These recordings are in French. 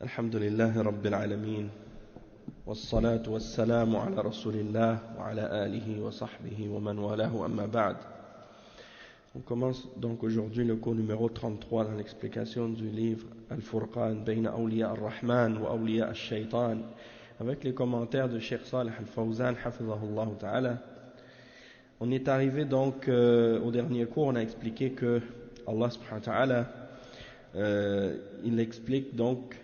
الحمد لله رب العالمين والصلاة والسلام على رسول الله وعلى آله وصحبه ومن والاه أما بعد. On commence donc aujourd'hui le cours numéro 33 dans l'explication du livre Al-Furqan Bayna Awliya Ar-Rahman wa Awliya Ash-Shaytan avec les commentaires de Cheikh Salih Al-Fawzan Hafizahullah Ta'ala. On est arrivé donc au dernier cours, on a expliqué que Allah Subhanahu wa Ta'ala il explique donc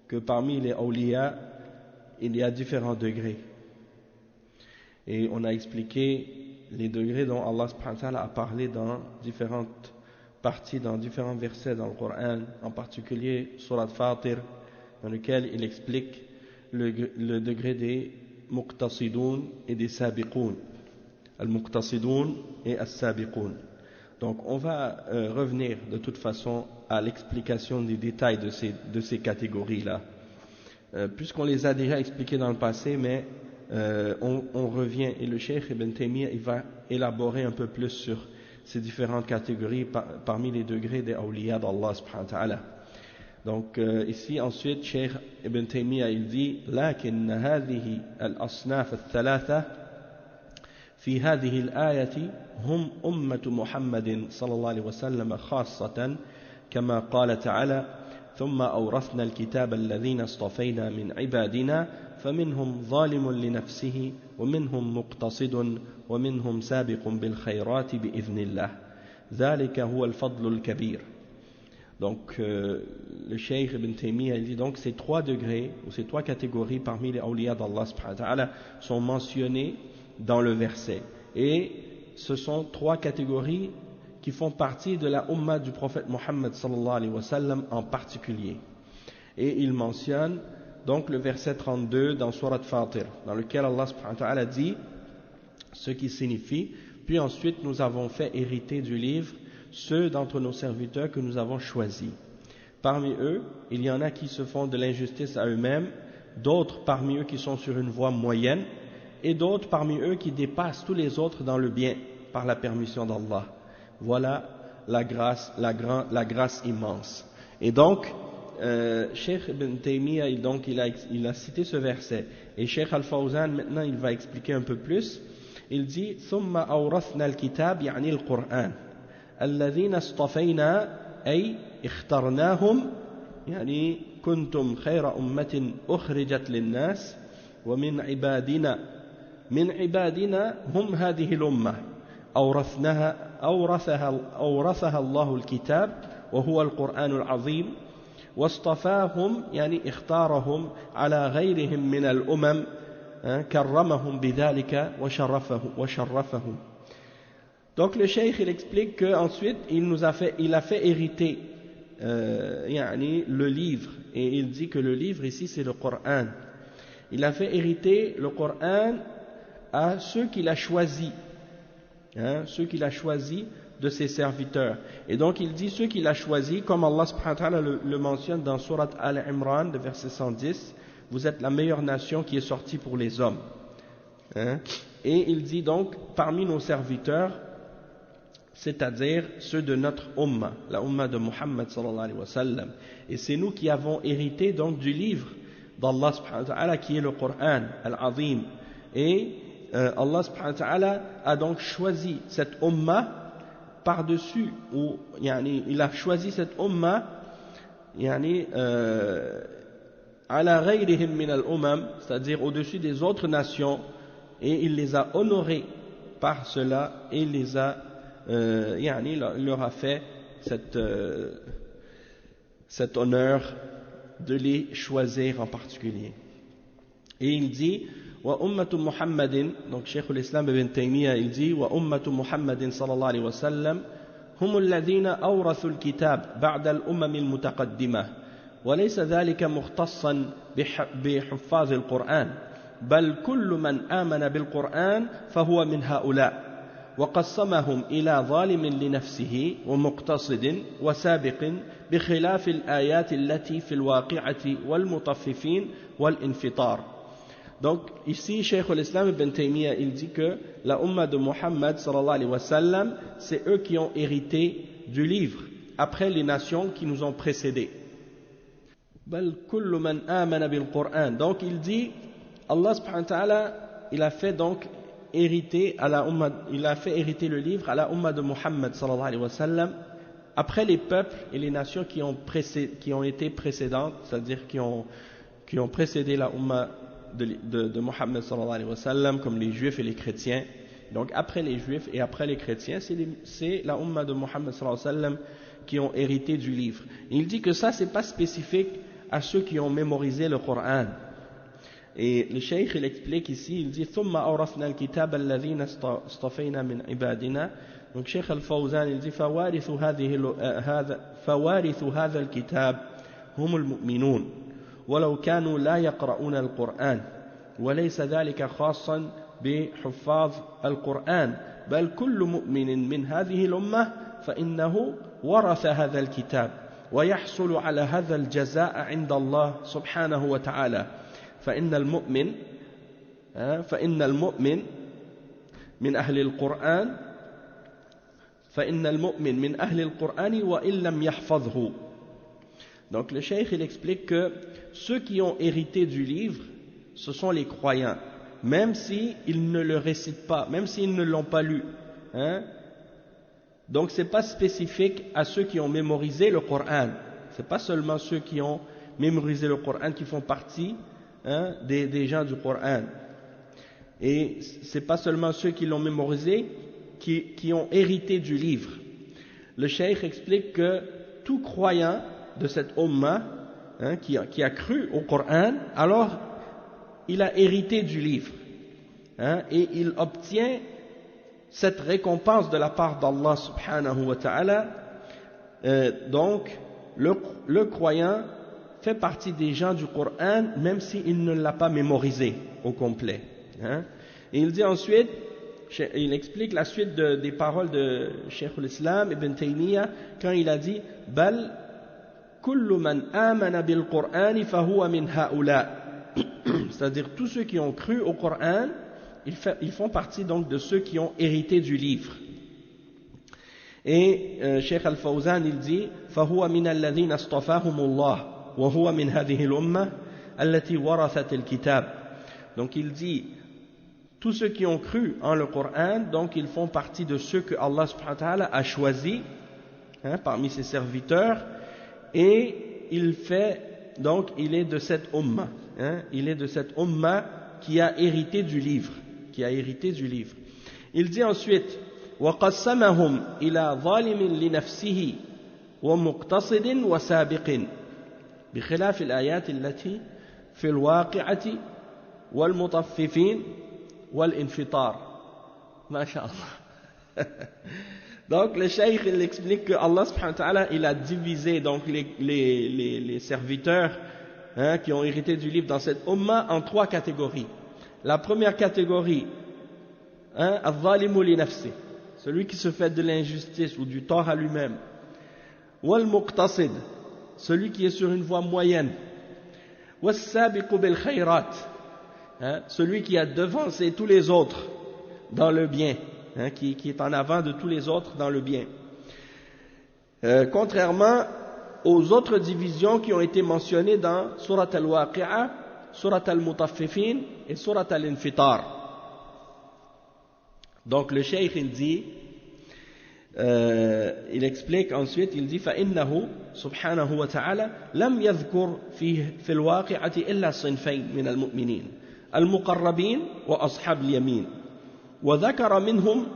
que parmi les awliya il y a différents degrés et on a expliqué les degrés dont Allah subhanahu wa ta'ala a parlé dans différentes parties, dans différents versets dans le Coran, en particulier Surat Fatir, dans lequel il explique le degré des muqtasidoun et des sabiqoun, al-muqtasidoun et as-sabiqoun. Donc on va revenir de toute façon à l'explication des détails de ces catégories-là, puisqu'on les a déjà expliquées dans le passé, mais on revient et le Cheikh Ibn Taymiyyah il va élaborer un peu plus sur ces différentes catégories parmi les degrés des awliya d'Allah subhanahu wa ta'ala. Donc ici ensuite Cheikh Ibn Taymiyyah il dit لكن هذه الأصناف الثلاثة في هذه الآية هم أمة محمد صلى الله عليه وسلم خاصة كما قال تعالى ثم أورثنا الكتاب الذين اصطفينا من عبادنا فمنهم ظالم لنفسه ومنهم مقتصد ومنهم سابق بالخيرات بإذن الله ذلك هو الفضل الكبير. Donc le Cheikh Ibn Taymiyyah il dit donc ces trois degrés ou ces trois catégories parmi les awliya d'Allah subhanahu wa ta'ala sont mentionnés dans le verset, et ce sont trois catégories qui font partie de la umma du prophète Mohammed sallallahu alayhi wa sallam en particulier. Et il mentionne donc le verset 32 dans Surat Fatir, dans lequel Allah subhanahu wa ta'ala dit ce qui signifie: puis ensuite nous avons fait hériter du livre ceux d'entre nos serviteurs que nous avons choisis. Parmi eux, il y en a qui se font de l'injustice à eux-mêmes, d'autres parmi eux qui sont sur une voie moyenne, et d'autres parmi eux qui dépassent tous les autres dans le bien par la permission d'Allah. Voilà la grâce immense. Et donc Cheikh Ibn Taymiyyah il a cité ce verset, et Cheikh Al-Fawzan maintenant il va expliquer un peu plus. Il dit ثم أورثنا الكتاب يعني القرآن الذين اصطفينا أي اخترناهم يعني كنتم خير أمة أخرجت للناس ومن عبادنا هم هذه الأمة أورثها الله الكتاب وهو القرآن العظيم واصطفاهم يعني اختارهم على غيرهم من الأمم كرمهم بذلك وشرفهم. Donc le cheikh il explique qu'ensuite il a fait hériter le livre, et il dit que le livre ici c'est le Coran. Il a fait hériter le Coran à ceux qu'il a choisis, ceux qu'il a choisis de ses serviteurs. Et donc il dit ceux qu'il a choisis, comme Allah subhanahu wa ta'ala le mentionne dans Surat Al-Imran, le verset 110, vous êtes la meilleure nation qui est sortie pour les hommes. Et il dit donc parmi nos serviteurs, c'est-à-dire ceux de notre umma, la umma de Muhammad sallallahu alayhi wa sallam. Et c'est nous qui avons hérité donc du livre d'Allah subhanahu wa ta'ala qui est le Coran Al-Azim. Et Allah subhanahu wa ta'ala a donc choisi cette umma par-dessus, ou il a choisi cette umma ala ghayrihim min al-umam, c'est-à-dire au-dessus des autres nations, et il les a honorés par cela, et il les a il leur a fait cet honneur de les choisir en particulier. Et il dit wa ummatu Muhammadin, donc Cheikh al-Islam Ibn Taymiyyah il dit wa ummatu Muhammadin sallallahu alayhi wa sallam hum alladhina awrathu al-kitab ba'da al-umam al-mutaqaddimah wa laysa dhalika mukhtassan bihuffaz al-Qur'an bal kullu man amana bil-Qur'an fahuwa min ha'ula وقسمهم إلى ظالم لنفسه ومقتصد وسابق بخلاف الآيات التي في الواقعة والمطففين والانفطار. Donc ici Cheikh al-Islam Ibn Taymiyyah il dit que la umma de Muhammad sallallahu alayhi wa sallam c'est eux qui ont hérité du livre après les nations qui nous ont précédés. bal kullu man amana bil Qur'an. Donc il dit, Allah subhanahu wa ta'ala, il a fait donc hériter à la umma, il a fait hériter le livre à la umma de Muhammad sallallahu alayhi wa sallam, après les peuples et les nations qui ont été précédentes, c'est-à-dire qui ont précédé la umma de Muhammad sallallahu alayhi wa sallam, comme les juifs et les chrétiens. Donc après les juifs et après les chrétiens, c'est la umma de Muhammad sallallahu alayhi wa sallam qui ont hérité du livre. Et il dit que ça, c'est pas spécifique à ceux qui ont mémorisé le Coran. Et le cheikh, il explique ici, il dit ثم أورثنا الكتاب الذين اصطفينا من عبادنا. Donc Cheikh Al-Fawzan, il dit فوارث هذا الكتاب هم المؤمنون ولو كانوا لا يقرؤون القرآن وليس ذلك خاصا بحفاظ القرآن بل كل مؤمن من هذه الأمة فإنه ورث هذا الكتاب ويحصل على هذا الجزاء عند الله سبحانه وتعالى فإن المؤمن من أهل القرآن وإن لم يحفظه. Donc le cheikh il explique que ceux qui ont hérité du livre, ce sont les croyants, même s'ils ne le récitent pas, même s'ils ne l'ont pas lu. Donc c'est pas spécifique à ceux qui ont mémorisé le Coran. C'est pas seulement ceux qui ont mémorisé le Coran qui font partie des gens du Coran. Et c'est pas seulement ceux qui l'ont mémorisé qui ont hérité du livre. Le cheikh explique que tout croyant de cette umma qui a cru au Coran, alors il a hérité du livre et il obtient cette récompense de la part d'Allah subhanahu wa ta'ala. Donc le croyant fait partie des gens du Coran même s'il ne l'a pas mémorisé au complet. Et il dit ensuite, il explique la suite des paroles de Cheikh al-Islam Ibn Taymiyyah quand il a dit bal kullu man amana bil Qur'an fahuwa min haula, c'est-à-dire tous ceux qui ont cru au Coran, ils font partie donc de ceux qui ont hérité du livre. Et Cheikh Al-Fawzan il dit fahuwa min alladhina astafahumullah wa huwa min hadhihi al-umma allati warathat al-kitab. Donc il dit tous ceux qui ont cru en le Coran, donc ils font partie de ceux que Allah subhanahu wa ta'ala a choisis parmi ses serviteurs, et il est de cette umma, il est de cette umma qui a hérité du livre, Il dit ensuite وَقَسَّمَهُمْ إِلَى ظَالِمٍ لِنَفْسِهِ وَمُقْتَصِدٍ وَسَابِقٍ بخلاف الآيات التي في الواقعة والمطففين والانفطار. ما شاء الله. Donc le cheikh il explique que Allah subhanahu wa ta'ala il a divisé donc les serviteurs qui ont hérité du livre dans cette umma en 3 catégories. La première catégorie, al-zalimu li nafsi, celui qui se fait de l'injustice ou du tort à lui-même. Wal-muqtasid, celui qui est sur une voie moyenne. Was-sabiqu bil khayrat, celui qui a devancé tous les autres dans le bien, qui est en avant de tous les autres dans le bien. Contrairement aux autres divisions qui ont été mentionnées dans Surat al-Waqi'a, Surat al-Mutaffifin et Surat al-Infitar. Donc le cheikh il dit, il explique ensuite, il dit فإنه سبحانه وتعالى لم يذكر في الواقعة إلا صنفين من المؤمنين المقربين وأصحاب اليمين وذكر منهم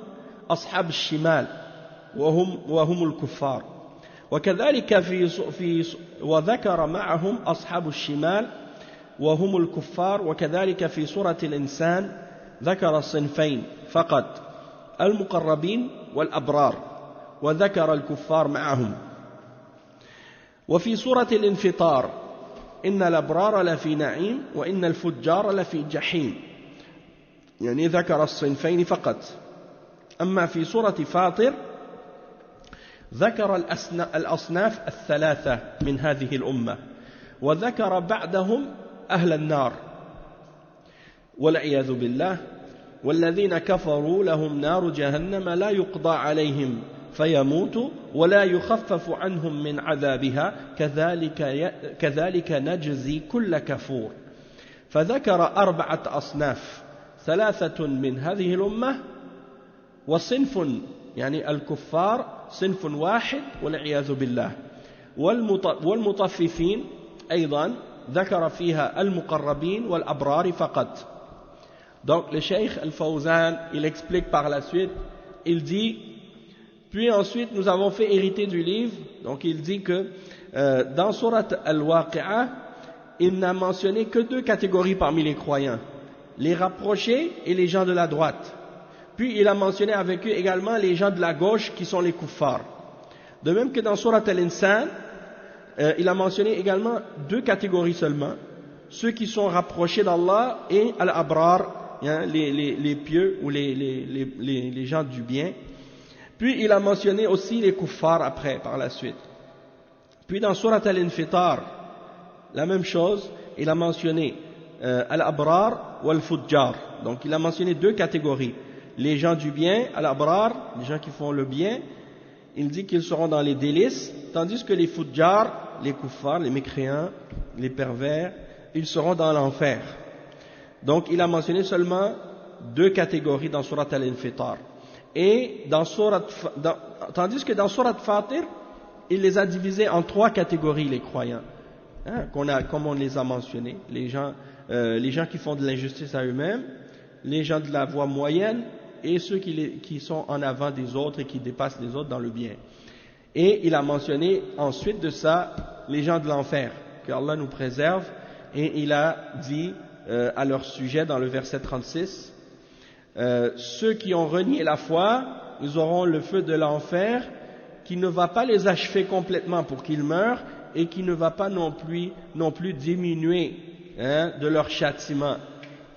أصحاب الشمال وهم الكفار وكذلك وذكر معهم أصحاب الشمال وهم الكفار وكذلك في سورة الإنسان ذكر الصنفين فقط المقربين والأبرار وذكر الكفار معهم. وفي سورة الانفطار إن الأبرار لفي نعيم وإن الفجار لفي جحيم، يعني ذكر الصنفين فقط. أما في سورة فاطر ذكر الأصناف الثلاثة من هذه الأمة وذكر بعدهم أهل النار والعياذ بالله والذين كفروا لهم نار جهنم لا يقضى عليهم فيموتوا ولا يخفف عنهم من عذابها كذلك نجزي كل كفور. فذكر 4 أصناف، 3 من هذه الأمة وصنف يعني الكفار صنف واحد والعياذ بالله، والمطففين أيضا ذكر فيها المقربين والأبرار فقط. Donc le Cheikh Al-Fawzan, il explique par la suite, il dit, puis ensuite nous avons fait hériter du livre, donc il dit que dans Surat Al-Waqi'ah, il n'a mentionné que 2 catégories parmi les croyants, les rapprochés et les gens de la droite. Puis il a mentionné avec eux également les gens de la gauche qui sont les kuffars. De même que dans Surat Al-Insan, il a mentionné également 2 catégories seulement, ceux qui sont rapprochés d'Allah et Al-Abrar, hein, les pieux ou les gens du bien. Puis il a mentionné aussi les kuffars après, par la suite. Puis dans Surat Al-Infitar, la même chose, il a mentionné Al-Abrar ou Al-Fujjar. Donc il a mentionné 2 catégories. Les gens du bien, Al-Abrar, les gens qui font le bien, il dit qu'ils seront dans les délices, tandis que les Fujjar, les kuffars, les mécréants, les pervers, ils seront dans l'enfer. Donc il a mentionné seulement 2 catégories dans Surat Al-Infitar. Et tandis que dans Surat Fatir, il les a divisés en 3 catégories, les croyants, hein, comme on les a mentionnés, les gens qui font de l'injustice à eux-mêmes, les gens de la voie moyenne et ceux qui sont en avant des autres et qui dépassent les autres dans le bien. Et il a mentionné ensuite de ça les gens de l'enfer, que Allah nous préserve, et il a dit à leur sujet dans le verset 36, ceux qui ont renié la foi, ils auront le feu de l'enfer qui ne va pas les achever complètement pour qu'ils meurent et qui ne va pas non plus diminuer, hein, de leur châtiment.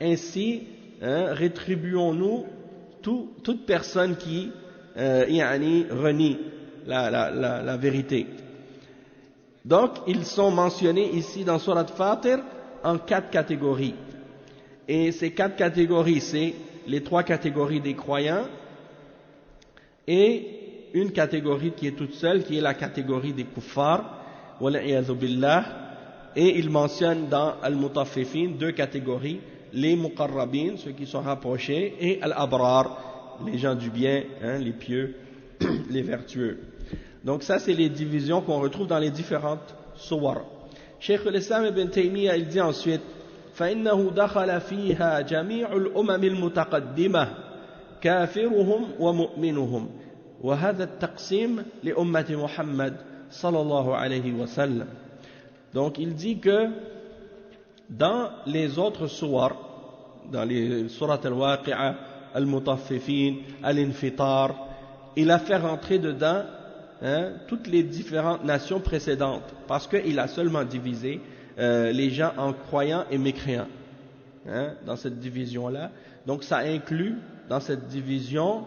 Ainsi, hein, rétribuons-nous toute personne qui renie la vérité. Donc, ils sont mentionnés ici dans Surat Fatir en 4 catégories. Et ces 4 catégories, c'est les 3 catégories des croyants et une catégorie qui est toute seule, qui est la catégorie des kuffars, wal'iyadhu billah. Et il mentionne dans Al-Mutaffifin 2 catégories, les muqarrabin, ceux qui sont rapprochés, et Al-Abrar, les gens du bien, hein, les pieux, les vertueux. Donc ça, c'est les divisions qu'on retrouve dans les différentes suwar. Cheikh al-Islam ibn Taymiyyah, il dit ensuite, فإنه دخل فيها جميع الأمم المتقدمة كافرهم ومؤمنهم وهذا التقسيم لأمة محمد صلى الله عليه وسلم. Donc il dit que dans les autres suwar, dans les surat al-Waqi'ah, al-Mutaffifin, al-Infitar, il a fait rentrer dedans, hein, toutes les différentes nations précédentes, parce qu'il a seulement divisé les gens en croyants et mécréants, hein, dans cette division-là. Donc ça inclut dans cette division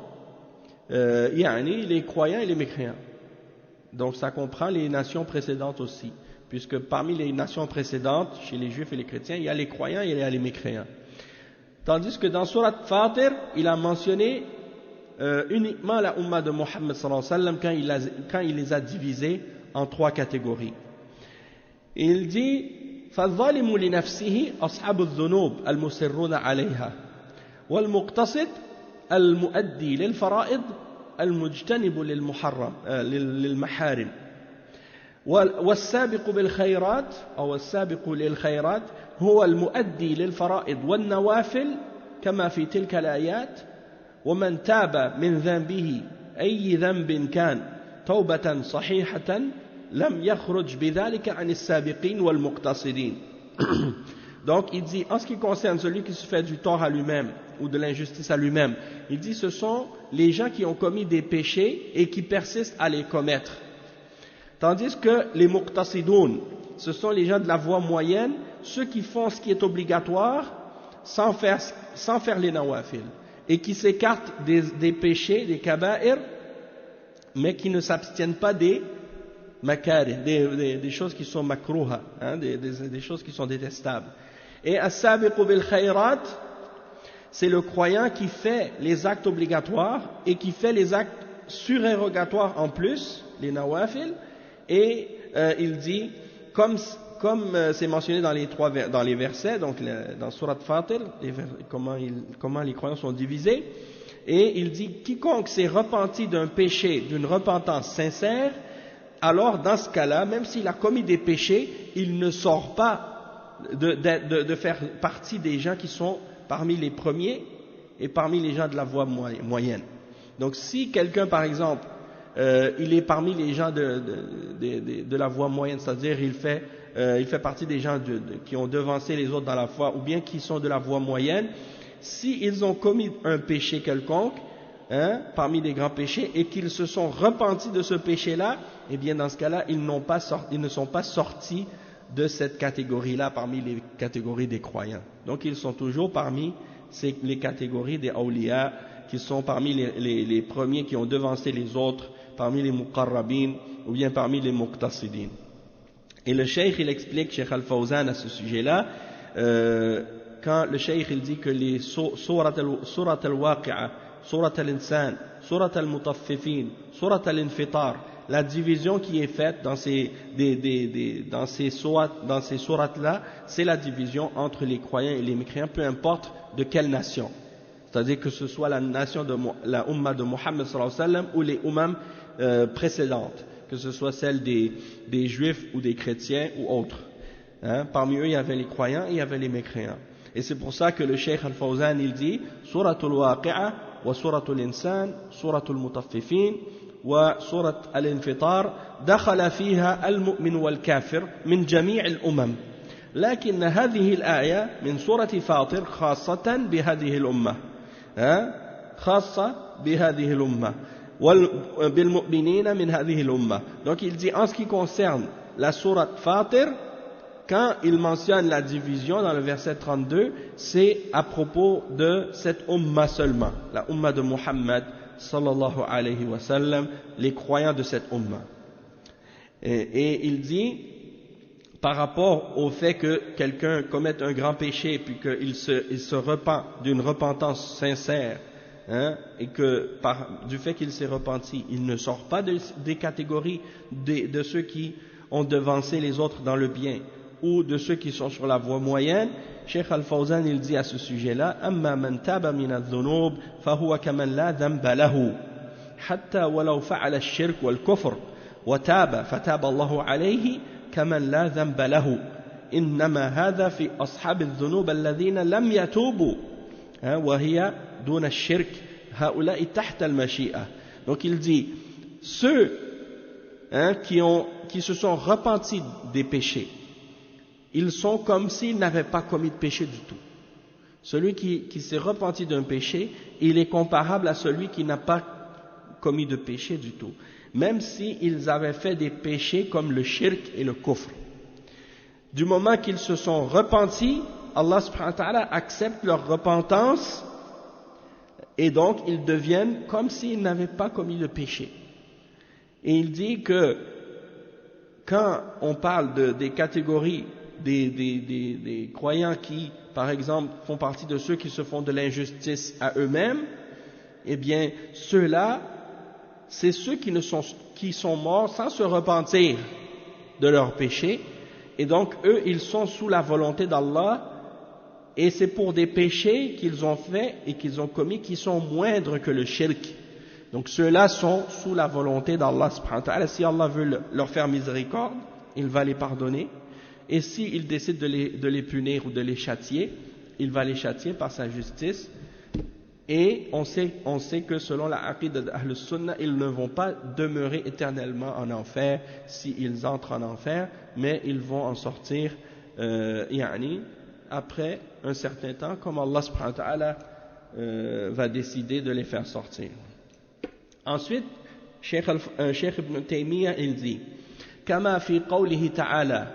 les croyants et les mécréants. Donc ça comprend les nations précédentes aussi, puisque parmi les nations précédentes, chez les juifs et les chrétiens, il y a les croyants et il y a les mécréants. Tandis que dans Surat Fatir, il a mentionné uniquement la Ummah de Muhammad sallallahu alayhi wa sallam quand il les a divisés en 3 catégories. Il dit فالظالم لنفسه أصحاب الذنوب المسرون عليها والمقتصد المؤدي للفرائض المجتنب للمحارم والسابق بالخيرات أو السابق للخيرات هو المؤدي للفرائض والنوافل كما في تلك الآيات ومن تاب من ذنبه أي ذنب كان توبة صحيحة لم يخرج بذلك عن السابقين والمقتصدين. Donc il dit, en ce qui concerne celui qui se fait du tort à lui-même ou de l'injustice à lui-même, il dit ce sont les gens qui ont commis des péchés et qui persistent à les commettre. Tandis que les muqtasidoun, ce sont les gens de la voie moyenne, ceux qui font ce qui est obligatoire sans faire les nawafil, et qui s'écartent des péchés, des kaba'ir, mais qui ne s'abstiennent pas des makari, des choses qui sont makruha, hein, des choses qui sont détestables. Et as-sabiqu bil khayrat, c'est le croyant qui fait les actes obligatoires et qui fait les actes surérogatoires en plus, les nawafil, et il dit, comme c'est mentionné dans les versets, donc dans Surat Fatir, comment les croyants sont divisés, et il dit, quiconque s'est repenti d'un péché, d'une repentance sincère, alors dans ce cas-là, même s'il a commis des péchés, il ne sort pas de faire partie des gens qui sont parmi les premiers et parmi les gens de la voie moyenne. Donc si quelqu'un, par exemple, il est parmi les gens de la voie moyenne, c'est-à-dire il fait partie des gens qui ont devancé les autres dans la foi, ou bien qui sont de la voie moyenne, s'ils ont commis un péché quelconque, parmi les grands péchés, et qu'ils se sont repentis de ce péché-là, eh bien dans ce cas-là, ils ne sont pas sortis de cette catégorie-là parmi les catégories des croyants. Donc ils sont toujours parmi les catégories des awliya, qui sont parmi les premiers qui ont devancé les autres, parmi les muqarrabin, ou bien parmi les muqtasidin. Et le cheikh, il explique, Cheikh Al-Fawzan, à ce sujet-là, quand le cheikh, il dit que les surat al-waqi'a, surat al-insan, surat al-mutaffifin, surat al-infitar, la division qui est faite dans ces sourates-là, c'est la division entre les croyants et les mécréants, peu importe de quelle nation. C'est-à-dire que ce soit la nation de la Ummah de Muhammad sallallahu alayhi wa sallam ou les Ummahs précédentes, que ce soit celle des Juifs ou des chrétiens ou autres. Parmi eux, il y avait les croyants et il y avait les mécréants. Et c'est pour ça que le Cheikh Al-Fawzan, il dit Suratul Waqi'a wa Suratul Insan, Suratul Mutaffifin wa Surat Al-Infitar dakhala fiha al-mu'min wal-kafir min jami' al-umam. لكن هذه الآية من سورة فاطر خاصة بهذه الأمة خاصة بهذه الأمة بالمؤمنين من هذه الأمة. Donc il dit en ce qui concerne la sourate Fatir, quand il mentionne la division dans le verset 32, c'est à propos de cette umma seulement, la umma de Muhammad sallallahu alayhi wa sallam, les croyants de cette umma. Et il dit, par rapport au fait que quelqu'un commette un grand péché puis qu'il se repent d'une repentance sincère, et que du fait qu'il s'est repenti, il ne sort pas des catégories de ceux qui ont devancé les autres dans le bien ou de ceux qui sont sur la voie moyenne. Cheikh Al-Fawzan, il dit à ce sujet-là, amma man taba min adh-dhunub fahuwa kaman la dhanba lahu hatta walau fa'ala ash-shirk wal-kufr wa taba fataba Allahu alayhi كمن لا ذنب له إنما هذا في أصحاب الذنوب الذين لم يتوبوا وهي دون الشرك هؤلاء تحت المشيئة. Donc il dit ceux qui se sont repentis des péchés, ils sont comme s'ils n'avaient pas commis de péché du tout. Celui qui s'est repenti d'un péché, il est comparable à celui qui n'a pas commis de péché du tout, même s'ils avaient fait des péchés comme le shirk et le kufr. Du moment qu'ils se sont repentis, Allah subhanahu wa ta'ala accepte leur repentance et donc ils deviennent comme s'ils n'avaient pas commis de péché. Et il dit que quand on parle des catégories des croyants qui, par exemple, font partie de ceux qui se font de l'injustice à eux-mêmes, eh bien ceux-là, c'est ceux qui sont morts sans se repentir de leurs péchés, et donc eux, ils sont sous la volonté d'Allah, et c'est pour des péchés qu'ils ont faits et qu'ils ont commis qui sont moindres que le shirk. Donc ceux-là sont sous la volonté d'Allah subhanahu wa ta'ala. Si Allah veut leur faire miséricorde, il va les pardonner, et s'il décide de les punir ou de les châtier, il va les châtier par sa justice. Et on sait que selon la aqida d'Ahl Sunnah, ils ne vont pas demeurer éternellement en enfer s'ils entrent en enfer, mais ils vont en sortir après un certain temps, comme Allah subhanahu wa ta'ala va décider de les faire sortir. Ensuite, Cheikh Ibn Taymiyyah, il dit كما في قوله تعالى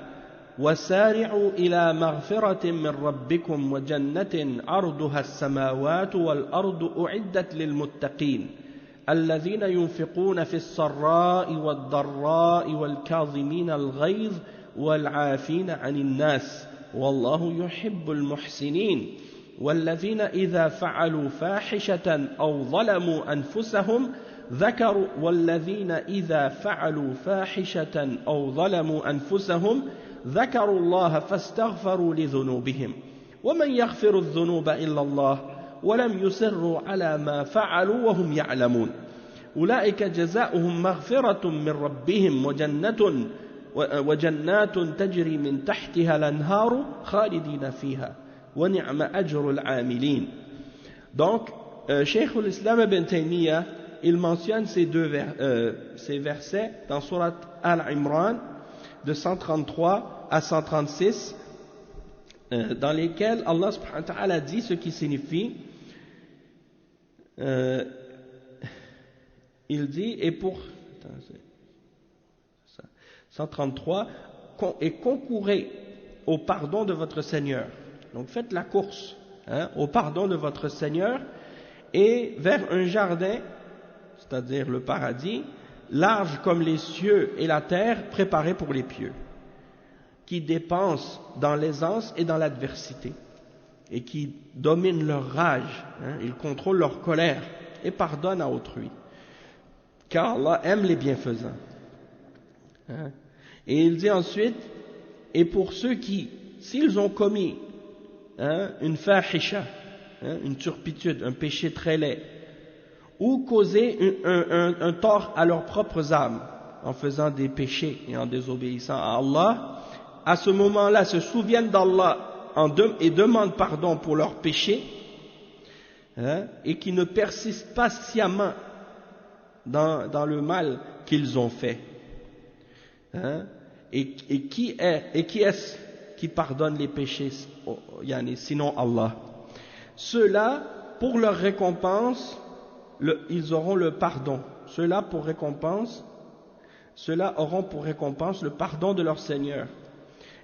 وسارعوا إلى مغفرة من ربكم وجنة عرضها السماوات والأرض أعدت للمتقين الذين ينفقون في السراء والضراء والكاظمين الغيظ والعافين عن الناس والله يحب المحسنين والذين إذا فعلوا فاحشة أو ظلموا أنفسهم ذكروا والذين إذا فعلوا فاحشة أو ظلموا أنفسهم ذكروا الله فاستغفروا لذنوبهم ومن يغفر الذنوب إلا الله ولم يصروا على ما فعلوا وهم يعلمون أولئك جزاؤهم مغفرة من ربهم وجنات تجري من تحتها الأنهار خالدين فيها ونعم أجر العاملين. Donc, Cheikh l'Islam Ibn Taymiyyah, il mentionne ces versets dans Surat Al-Imran de 133 à 136 dans lesquels Allah subhanahu wa ta'ala dit ce qui signifie il dit et pour 133 et concourez au pardon de votre Seigneur. Donc faites la course au pardon de votre Seigneur et vers un jardin, c'est-à-dire le paradis, large comme les cieux et la terre, préparé pour les pieux, qui dépensent dans l'aisance et dans l'adversité, et qui dominent leur rage, ils contrôlent leur colère et pardonnent à autrui, car Allah aime les bienfaisants. Et il dit ensuite, et pour ceux qui, s'ils ont commis une fahisha, une turpitude, un péché très laid, ou causé un tort à leurs propres âmes, en faisant des péchés et en désobéissant à Allah, à ce moment-là se souviennent d'Allah et demandent pardon pour leurs péchés, et qui ne persistent pas sciemment dans le mal qu'ils ont fait. Et qui est-ce qui pardonne les péchés, sinon Allah? Ceux-là, pour leur récompense, ils auront le pardon. Ceux-là auront pour récompense le pardon de leur Seigneur,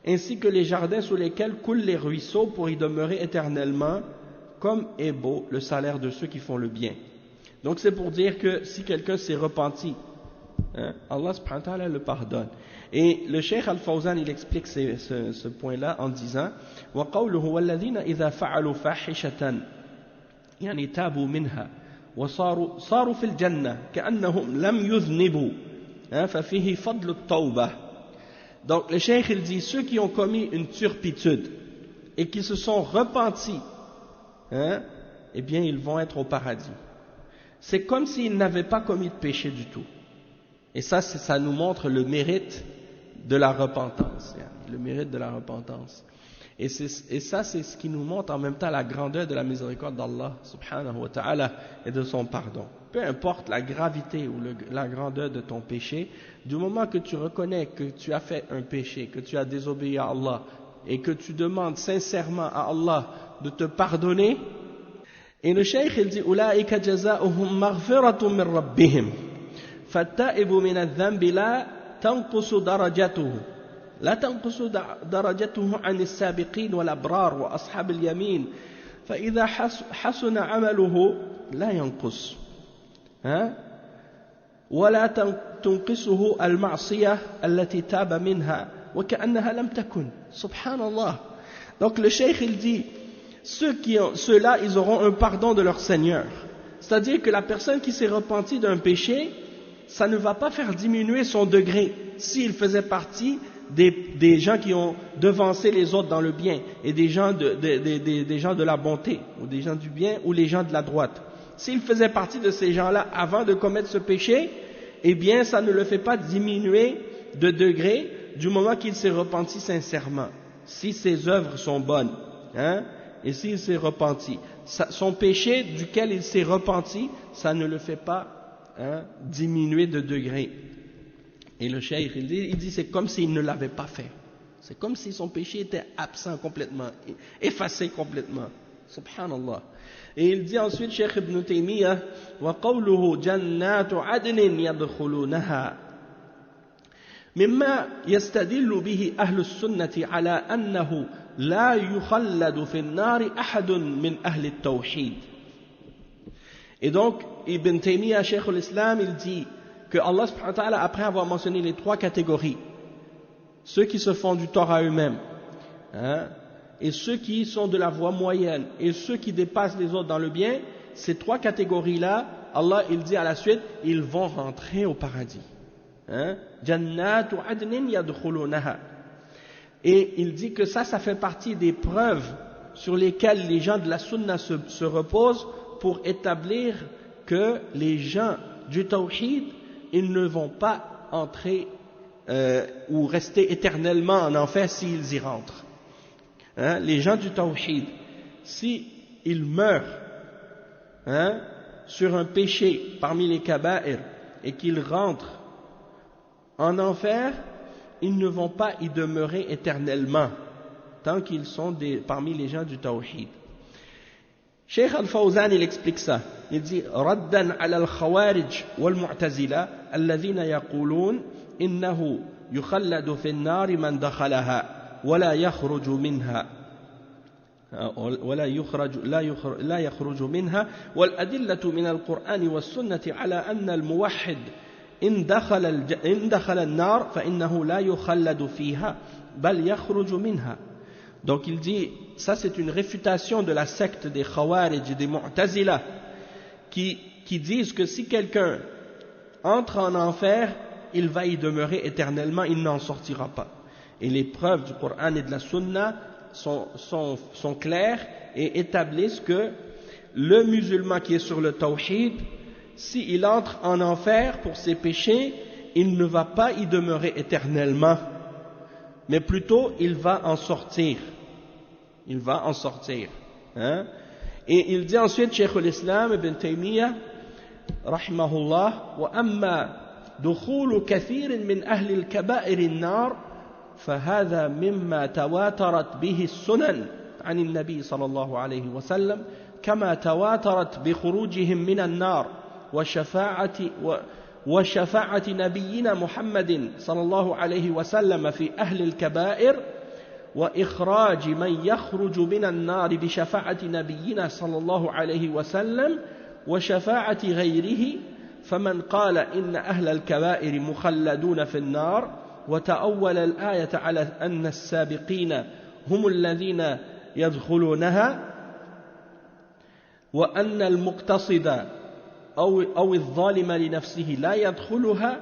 ainsi que les jardins sous lesquels coulent les ruisseaux pour y demeurer éternellement, comme est beau le salaire de ceux qui font le bien. Donc c'est pour dire que si quelqu'un s'est repenti, Allah subhanahu wa ta'ala le pardonne. Et le Cheikh Al-Fawzan, il explique ce point-là en disant وَقَوْلُهُ وَالَّذِينَ إِذَا فَعَلُوا فَاحِشَةً يعني تابوا منها وصاروا في الجنة كأنهم لم يذنبوا ففيه فضل التوبة. Donc le Cheikh il dit, ceux qui ont commis une turpitude et qui se sont repentis, eh bien ils vont être au paradis. C'est comme s'ils n'avaient pas commis de péché du tout. Et ça nous montre le mérite de la repentance. Le mérite de la repentance. Et ça, c'est ce qui nous montre en même temps la grandeur de la miséricorde d'Allah, subhanahu wa ta'ala, et de son pardon. Peu importe la gravité ou la grandeur de ton péché, du moment que tu reconnais que tu as fait un péché, que tu as désobéi à Allah, et que tu demandes sincèrement à Allah de te pardonner, et le cheikh il dit أولئك جزاؤهم مغفرة من ربهم فالتائب من الذنب لا تنقص درجته عن السابقين والأبرار وأصحاب اليمين فإذا حسن عمله لا ينقص ولا تنقصه المعصية التي تاب منها وكأنها لم تكن. سبحان الله. Donc le cheikh il dit ceux-là ils auront un pardon de leur Seigneur, c'est-à-dire que la personne qui s'est repentie d'un péché, ça ne va pas faire diminuer son degré s'il faisait partie des gens qui ont devancé les autres dans le bien et des gens de la bonté ou des gens du bien ou les gens de la droite. S'il faisait partie de ces gens-là avant de commettre ce péché, eh bien ça ne le fait pas diminuer de degré du moment qu'il s'est repenti sincèrement, si ses œuvres sont bonnes, et s'il s'est repenti. Son péché duquel il s'est repenti, ça ne le fait pas diminuer de degré. Et le cheikh, il dit c'est comme s'il ne l'avait pas fait. C'est comme si son péché était absent complètement, effacé complètement. Subhanallah. Et il dit ensuite, Cheikh Ibn Taymiyyah, وَقَوْلُهُ جَنَّاتُ عَدْنٍ يَدْخُلُونَهَا مما يستدل به أهل السنة على أنه لا يخلد في النار أحد من أهل التوحيد. Et donc, Ibn Taymiyyah, Cheikh l'Islam, il dit que Allah subhanahu wa ta'ala, après avoir mentionné les trois catégories, ceux qui se font du tort à eux-mêmes, et ceux qui sont de la voie moyenne, et ceux qui dépassent les autres dans le bien, ces trois catégories-là, Allah il dit à la suite, ils vont rentrer au paradis. Jannatu adnin yadkhulunaha. Et il dit que ça fait partie des preuves sur lesquelles les gens de la sunna se reposent pour établir que les gens du tawhid, ils ne vont pas entrer ou rester éternellement en enfer s'ils y rentrent. Les gens du tawhid, si ils meurent sur un péché parmi les kaba'ir et qu'ils rentrent en enfer, ils ne vont pas y demeurer éternellement tant qu'ils sont parmi les gens du tawhid. Cheikh Al-Fawzan il explique ça. Il dit raddan ala al-khawarij wal-mu'tazila alladhina yaqulun innahu yukhalladu fi an-nar man dakhalaha wa la yakhruju minha ولا يخرج منها والأدلة من القرآن والسنة على أن الموحد إن دخل النار فإنه لا يخلد فيها بل يخرج منها. Donc il dit, ça c'est une réfutation de la secte des Khawarij et des Mu'tazila qui disent que si quelqu'un entre en enfer, il va y demeurer éternellement, il n'en sortira pas. Et les preuves du Coran et de la Sunna sont claires et établissent que le musulman qui est sur le tawhid, s'il entre en enfer pour ses péchés, il ne va pas y demeurer éternellement, mais plutôt il va en sortir. Il va en sortir. Et il dit ensuite, Cheikh al-Islam ibn Taymiyyah, rahimahullah, wa amma dukhulu kathirin min ahli al-kaba'ir an-nar فهذا مما تواترت به السنن عن النبي صلى الله عليه وسلم كما تواترت بخروجهم من النار وشفاعة نبينا محمد صلى الله عليه وسلم في أهل الكبائر وإخراج من يخرج من النار بشفاعة نبينا صلى الله عليه وسلم وشفاعة غيره فمن قال إن أهل الكبائر مخلدون في النار وتأول الآية على أن السابقين هم الذين يدخلونها وأن المقتصد أو الظالم لنفسه لا يدخلها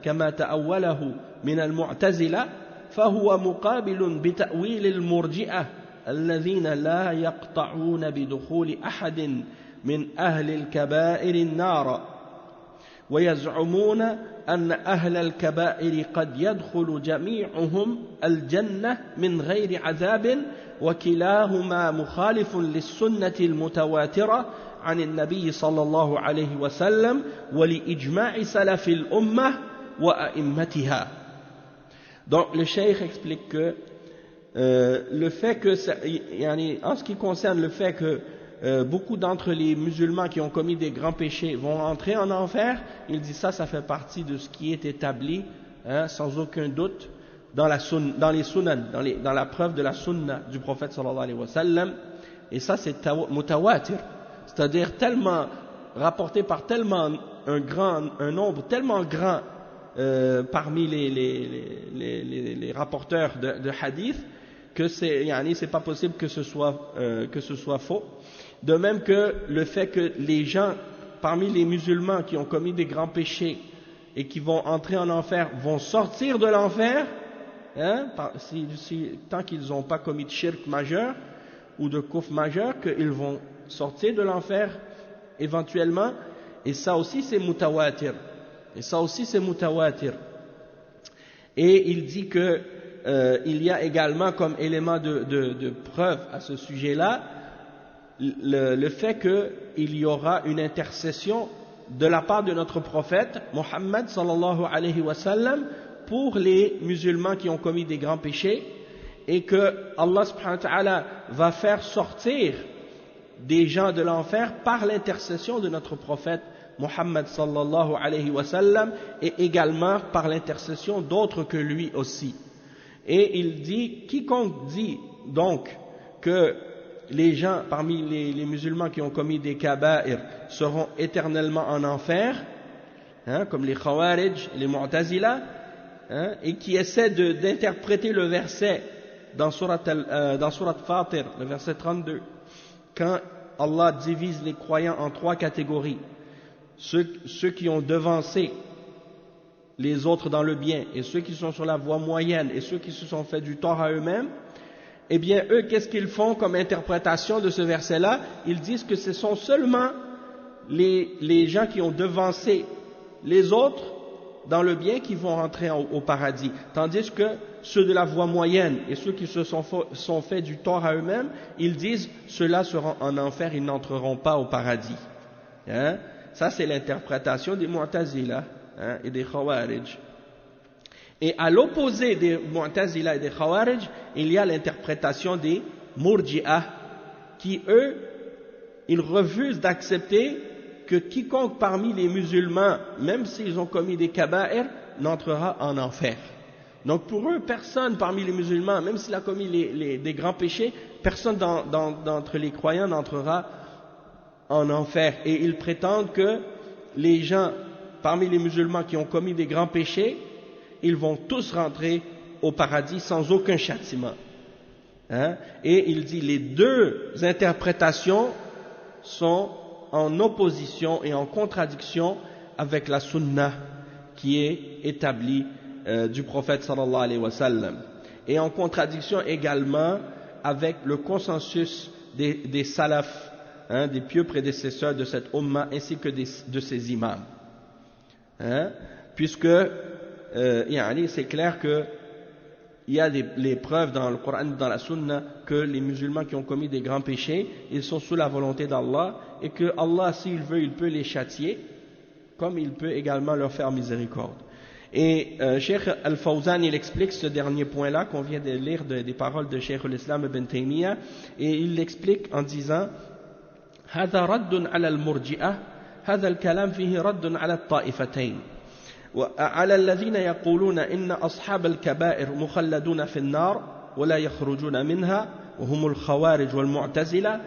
كما تأوله من المعتزلة فهو مقابل بتأويل المرجئة الذين لا يقطعون بدخول أحد من أهل الكبائر النار ويزعمون أن أهل الكبائر قد يدخل جميعهم الجنة من غير عذاب وكلاهما مخالف للسنة المتواترة عن النبي صلى الله عليه وسلم ولإجماع سلف الأمة وأئمتها. Donc le cheikh explique que le fait que en ce qui concerne le fait que beaucoup d'entre les musulmans qui ont commis des grands péchés vont entrer en enfer, il dit ça fait partie de ce qui est établi sans aucun doute dans les sunan, dans la preuve de la sunna du prophète sallallahu alayhi wa sallam, et ça c'est mutawatir, c'est-à-dire tellement rapporté par tellement un nombre tellement grand parmi les rapporteurs de hadith que c'est pas possible que ce soit faux. De même que le fait que les gens parmi les musulmans qui ont commis des grands péchés et qui vont entrer en enfer vont sortir de l'enfer tant qu'ils n'ont pas commis de shirk majeur ou de kufr majeur, qu'ils vont sortir de l'enfer éventuellement, et ça aussi c'est mutawatir. Et il dit que il y a également comme élément de preuve à ce sujet-là le fait qu'il y aura une intercession de la part de notre prophète Muhammad sallallahu alayhi wa sallam pour les musulmans qui ont commis des grands péchés, et que Allah subhanahu wa ta'ala va faire sortir des gens de l'enfer par l'intercession de notre prophète Muhammad sallallahu alayhi wa sallam, et également par l'intercession d'autres que lui aussi. Et il dit, quiconque dit donc que les gens parmi les musulmans qui ont commis des kaba'ir seront éternellement en enfer, comme les Khawarij et les Mu'tazila, et qui essaient d'interpréter le verset dans Surat Fatir, le verset 32, quand Allah divise les croyants en 3 catégories. Ceux qui ont devancé les autres dans le bien, et ceux qui sont sur la voie moyenne, et ceux qui se sont fait du tort à eux-mêmes, eh bien eux, qu'est-ce qu'ils font comme interprétation de ce verset-là? Ils disent que ce sont seulement les gens qui ont devancé les autres dans le bien qui vont rentrer au paradis, tandis que ceux de la voie moyenne et ceux qui se sont fait du tort à eux-mêmes, ils disent ceux-là seront en enfer, ils n'entreront pas au paradis. Hein? Ça c'est l'interprétation des Mu'tazila et des Khawarij. Et à l'opposé des Mu'tazila et des Khawarij, il y a l'interprétation des Murji'ah qui eux, ils refusent d'accepter que quiconque parmi les musulmans, même s'ils ont commis des kaba'ir, n'entrera en enfer. Donc pour eux, personne parmi les musulmans, même s'il a commis des grands péchés, personne d'entre les croyants n'entrera en enfer. Et ils prétendent que les gens parmi les musulmans qui ont commis des grands péchés, ils vont tous rentrer au paradis sans aucun châtiment. Hein? Et il dit les deux interprétations sont en opposition et en contradiction avec la sunna qui est établie du prophète sallallahu alayhi wa sallam, et en contradiction également avec le consensus des salafs, des pieux prédécesseurs de cette umma ainsi que de ses imams, puisque c'est clair que il y a les preuves dans le Coran, dans la Sunna, que les musulmans qui ont commis des grands péchés, ils sont sous la volonté d'Allah, et que Allah, s'il veut, il peut les châtier, comme il peut également leur faire miséricorde. Et Cheikh Al-Fawzan, il explique ce dernier point-là, qu'on vient de lire des paroles de Cheikh al-Islam ibn Taymiyyah, et il l'explique en disant « هذا رد على المرجئة هذا الكلام فيه رد على الطائفتين وعلى الذين يقولون إن أصحاب الكبائر مخلدون في النار ولا يخرجون منها وهم الخوارج والمعتزلة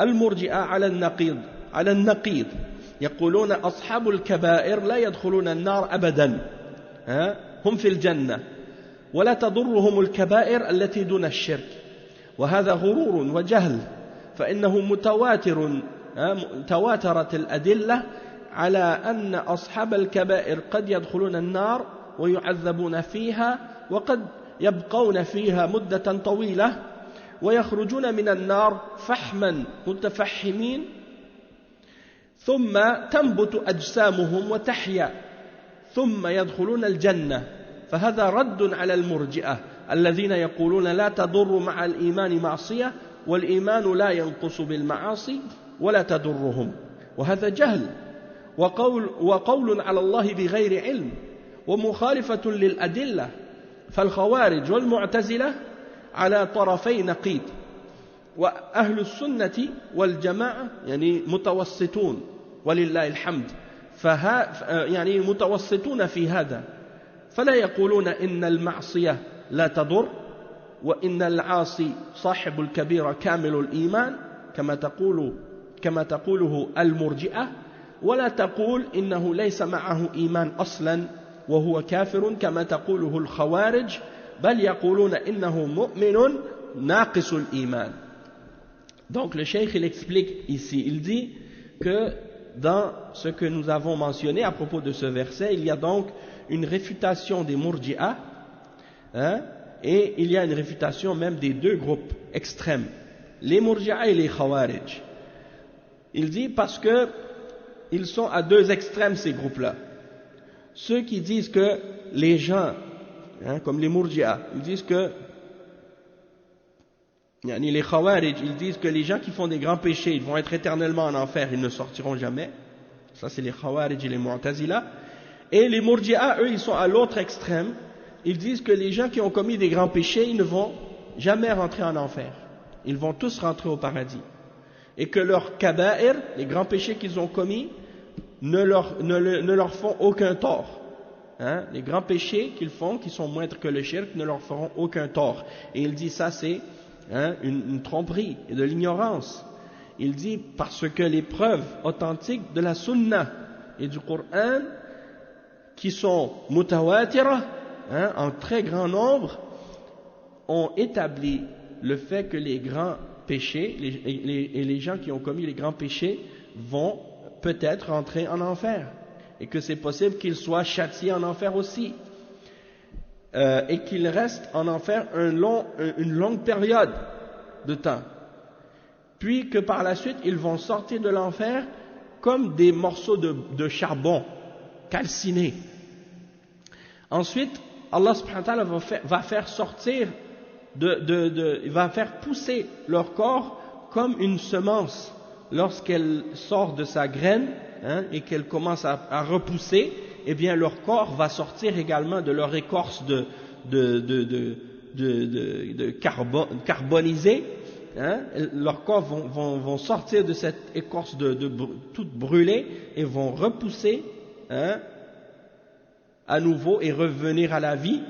المرجئة على النقيض يقولون أصحاب الكبائر لا يدخلون النار أبدا هم في الجنة ولا تضرهم الكبائر التي دون الشرك وهذا غرور وجهل فإنه تواترت الأدلة على أن أصحاب الكبائر قد يدخلون النار ويعذبون فيها وقد يبقون فيها مدة طويلة ويخرجون من النار فحما متفحمين ثم تنبت أجسامهم وتحيا ثم يدخلون الجنة فهذا رد على المرجئة الذين يقولون لا تضر مع الإيمان معصية والإيمان لا ينقص بالمعاصي ولا تضرهم وهذا جهل وقول على الله بغير علم ومخالفة للأدلة فالخوارج والمعتزلة على طرفي نقيض وأهل السنة والجماعة يعني متوسطون ولله الحمد يعني متوسطون في هذا فلا يقولون إن المعصية لا تضر وإن العاصي صاحب الكبيرة كامل الإيمان كما تقوله المرجئة ولا تقول إنه ليس معه إيمان أصلا وهو كافر كما تقوله الخوارج بل يقولون إنه مؤمن ناقص الإيمان. Donc le cheikh il explique ici, il dit que dans ce que nous avons mentionné à propos de ce verset, il y a donc une réfutation des Murji'ah, et il y a une réfutation même des deux groupes extrêmes, les Murji'ah et les Khawarij. Il dit parce que ils sont à deux extrêmes ces groupes-là. Ceux qui disent que les gens, comme les Murji'ah, ils disent que les Khawarij, ils disent que les gens qui font des grands péchés, ils vont être éternellement en enfer, ils ne sortiront jamais. Ça c'est les Khawarij et les Mu'tazila. Et les Murji'ah, eux, ils sont à l'autre extrême. Ils disent que les gens qui ont commis des grands péchés, ils ne vont jamais rentrer en enfer. Ils vont tous rentrer au paradis. Et que leurs kaba'ir, les grands péchés qu'ils ont commis, ne leur font aucun tort. Les grands péchés qu'ils font, qui sont moindres que le shirk, ne leur feront aucun tort. Et il dit ça c'est une tromperie et de l'ignorance. Il dit parce que les preuves authentiques de la sunna et du Coran, qui sont mutawatira, en très grand nombre, ont établi le fait que les grands péchés, et les gens qui ont commis les grands péchés vont peut-être rentrer en enfer, et que c'est possible qu'ils soient châtiés en enfer aussi, et qu'ils restent en enfer une longue période de temps, puis que par la suite ils vont sortir de l'enfer comme des morceaux de charbon calcinés. Ensuite, Allah subhanahu wa ta'ala va faire sortir, va faire pousser leur corps comme une semence lorsqu'elle sort de sa graine, et qu'elle commence à repousser. Eh bien leur corps va sortir également de leur écorce carbonisée. Leurs corps vont sortir de cette écorce toute brûlée et vont repousser à nouveau et revenir à la vie,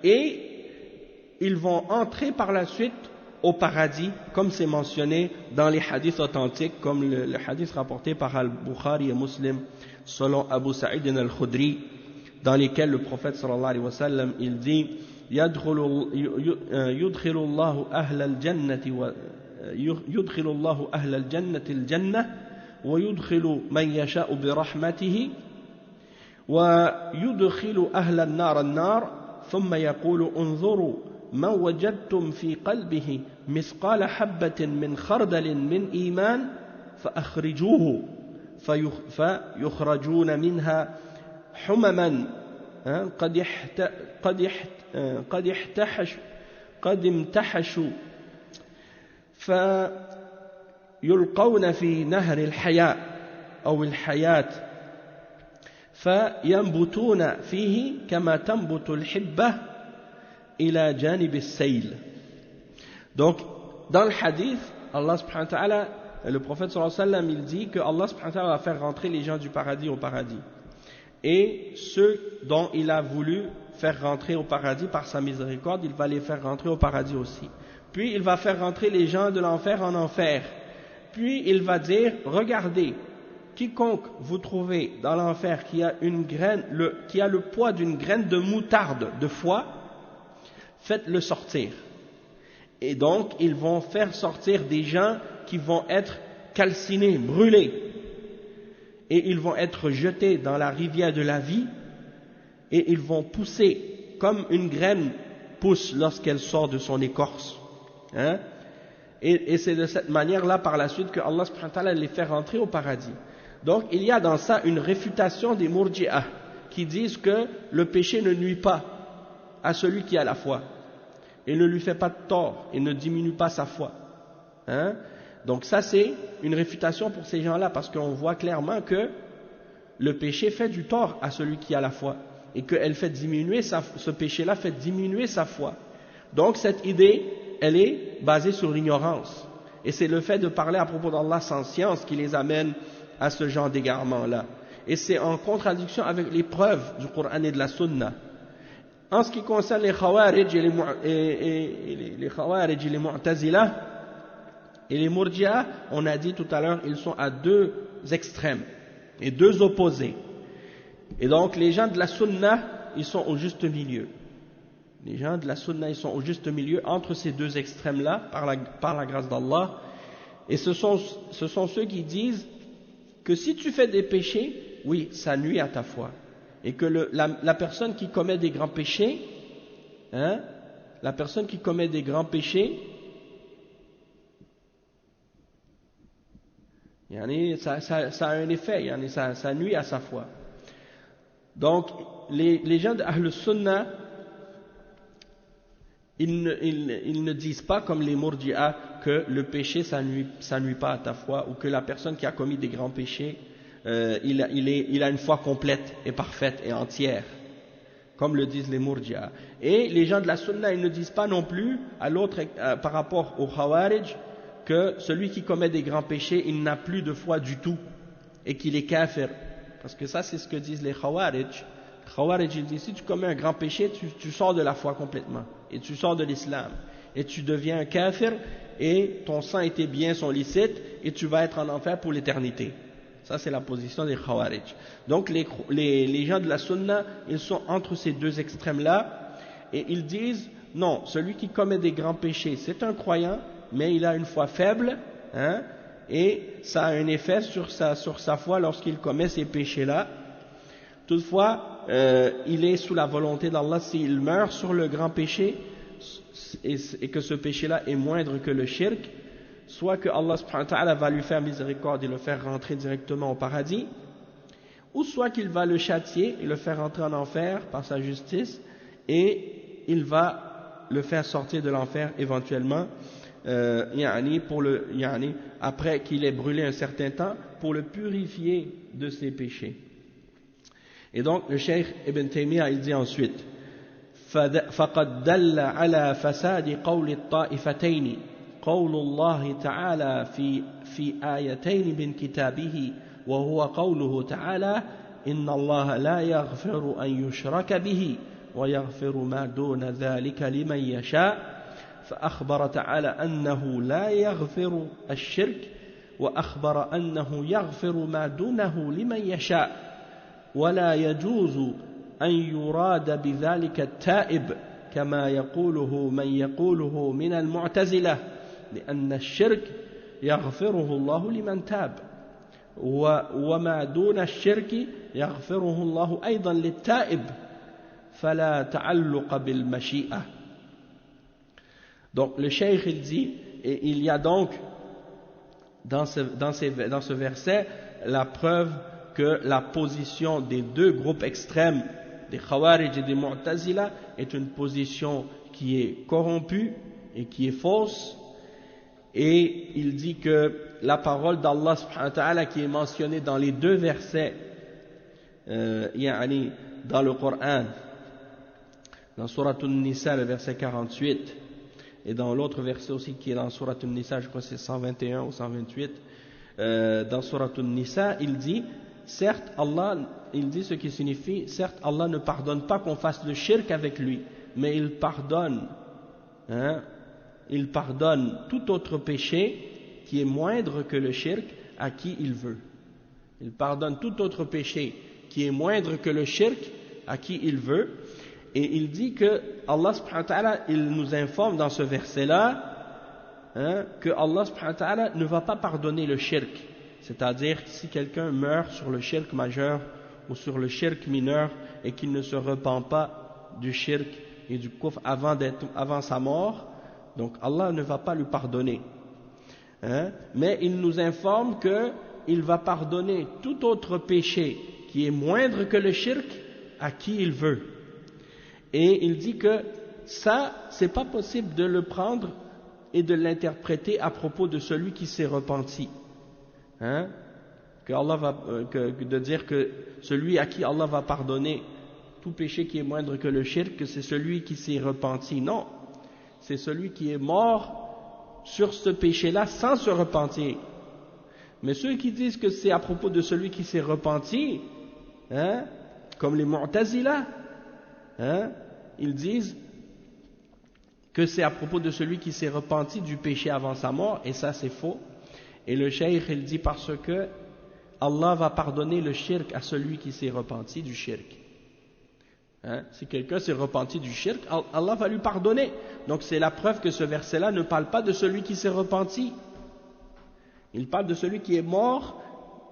et ils vont entrer par la suite au paradis, comme c'est mentionné dans les hadiths authentiques, comme le hadith rapporté par Al-Bukhari et Muslim selon Abu Sa'id al-Khudri, dans lesquels le prophète sallallahu alayhi wa sallam il dit يدخل الله أهل الجنة الجنة ويدخل من يشاء برحمته ويدخل أهل النار النار ثم يقول انظروا من وجدتم في قلبه مثقال حبة من خردل من إيمان فأخرجوه فيخرجون منها حمما قد امتحشوا فيلقون في نهر الحياة أو الحياة فينبتون فيه كما تنبت الحبة إلى جانب السيل. Donc dans le hadith, Allah subhanahu wa ta'ala, le prophète sallallahu alayhi wa sallam, il dit que Allah subhanahu wa ta'ala va faire rentrer les gens du paradis au paradis, et ceux dont il a voulu faire rentrer au paradis par sa miséricorde, il va les faire rentrer au paradis aussi. Puis il va faire rentrer les gens de l'enfer en enfer. Puis il va dire, regardez, quiconque vous trouvez dans l'enfer qui a le poids d'une graine de moutarde de foie, faites-le sortir. Et donc ils vont faire sortir des gens qui vont être calcinés, brûlés, et ils vont être jetés dans la rivière de la vie, et ils vont pousser comme une graine pousse lorsqu'elle sort de son écorce. Et c'est de cette manière-là par la suite que Allah subhanahu wa ta'ala les fait rentrer au paradis. Donc il y a dans ça une réfutation des Murji'ah qui disent que le péché ne nuit pas à celui qui a la foi, et ne lui fait pas de tort, et ne diminue pas sa foi. Donc ça c'est une réfutation pour ces gens-là, parce qu'on voit clairement que le péché fait du tort à celui qui a la foi, et que ce péché-là fait diminuer sa foi. Donc cette idée, elle est basée sur l'ignorance, et c'est le fait de parler à propos d'Allah sans science qui les amène à ce genre d'égarement-là, et c'est en contradiction avec les preuves du Coran et de la Sunna. En ce qui concerne les Khawarij et les Mu'tazila et les Murji'ah, on a dit tout à l'heure, ils sont à deux extrêmes et deux opposés. Et donc les gens de la Sunna, ils sont au juste milieu. Les gens de la Sunna, ils sont au juste milieu entre ces deux extrêmes-là, par la grâce d'Allah. Et ce sont ceux qui disent que si tu fais des péchés, oui, ça nuit à ta foi. Et que la personne qui commet des grands péchés, la personne qui commet des grands péchés, ça a un effet, ça nuit à sa foi. Donc, les gens de Ahl Sunnah, ils ne disent pas comme les Murji'ah que le péché ça nuit pas à ta foi, ou que la personne qui a commis des grands péchés, il a une foi complète et parfaite et entière, comme le disent les Murji'ah. Et les gens de la Sunna, ils ne disent pas non plus par rapport aux Khawarij que celui qui commet des grands péchés, il n'a plus de foi du tout et qu'il est kafir. Parce que ça, c'est ce que disent les Khawarij. Khawarij, ils disent, si tu commets un grand péché, tu sors de la foi complètement, et tu sors de l'islam, et tu deviens un kafir, et ton sang et tes biens sont licites, et tu vas être en enfer pour l'éternité. Ça, c'est la position des Khawarij. Donc les gens de la Sunna, ils sont entre ces deux extrêmes-là, et ils disent, non, celui qui commet des grands péchés, c'est un croyant, mais il a une foi faible, hein, et ça a un effet sur sa foi lorsqu'il commet ces péchés-là. Toutefois, il est sous la volonté d'Allah s'il meurt sur le grand péché et que ce péché-là est moindre que le shirk, soit que Allah subhanahu wa ta'ala va lui faire miséricorde et le faire rentrer directement au paradis, ou soit qu'il va le châtier et le faire rentrer en enfer par sa justice, et il va le faire sortir de l'enfer éventuellement, après qu'il ait brûlé un certain temps, pour le purifier de ses péchés. Et donc le Cheikh Ibn Taymiyyah il dit ensuite فقد دل على فساد قول الطائفتين قول الله تعالى في آيتين من كتابه وهو قوله تعالى إن الله لا يغفر أن يشرك به ويغفر ما دون ذلك لمن يشاء فأخبر تعالى أنه لا يغفر الشرك وأخبر أنه يغفر ما دونه لمن يشاء ولا يجوز أن يراد بذلك التائب كما يقوله من يقوله من المعتزلة لأن الشرك يغفره الله لمن تاب وما دون الشرك يغفره الله أيضا للتائب فلا تعلق بالمشيئة. Donc le cheikh il dit, et il y a donc dans ce verset la preuve que la position des deux groupes extrêmes, des Khawarij et des Mu'tazila, est une position qui est corrompue et qui est fausse. Et il dit que la parole d'Allah subhanahu wa ta'ala qui est mentionnée dans les deux versets dans le Coran, dans Surat An-Nisa le verset 48, et dans l'autre verset aussi qui est dans Surat An-Nisa, je crois que c'est 121 ou 128, dans Surat An-Nisa, il dit certes Allah, il dit ce qui signifie, certes Allah ne pardonne pas qu'on fasse le shirk avec lui, mais il pardonne tout autre péché qui est moindre que le shirk à qui il veut. Il pardonne tout autre péché qui est moindre que le shirk à qui il veut. Et il dit que Allah subhanahu wa ta'ala, il nous informe dans ce verset-là que Allah subhanahu wa ta'ala ne va pas pardonner le shirk. C'est-à-dire que si quelqu'un meurt sur le shirk majeur ou sur le shirk mineur et qu'il ne se repent pas du shirk et du kufr avant sa mort, donc Allah ne va pas lui pardonner. Mais il nous informe qu'il va pardonner tout autre péché qui est moindre que le shirk à qui il veut. Et il dit que ça, c'est pas possible de le prendre et de l'interpréter à propos de celui qui s'est repenti. De dire que celui à qui Allah va pardonner tout péché qui est moindre que le shirk, que c'est celui qui s'est repenti. Non, c'est celui qui est mort sur ce péché-là sans se repentir. Mais ceux qui disent que c'est à propos de celui qui s'est repenti, comme les Mu'tazila, ils disent que c'est à propos de celui qui s'est repenti du péché avant sa mort, et ça c'est faux. Et le cheikh il dit parce que Allah va pardonner le shirk à celui qui s'est repenti du shirk. Si quelqu'un s'est repenti du shirk, Allah va lui pardonner. Donc c'est la preuve que ce verset-là ne parle pas de celui qui s'est repenti. Il parle de celui qui est mort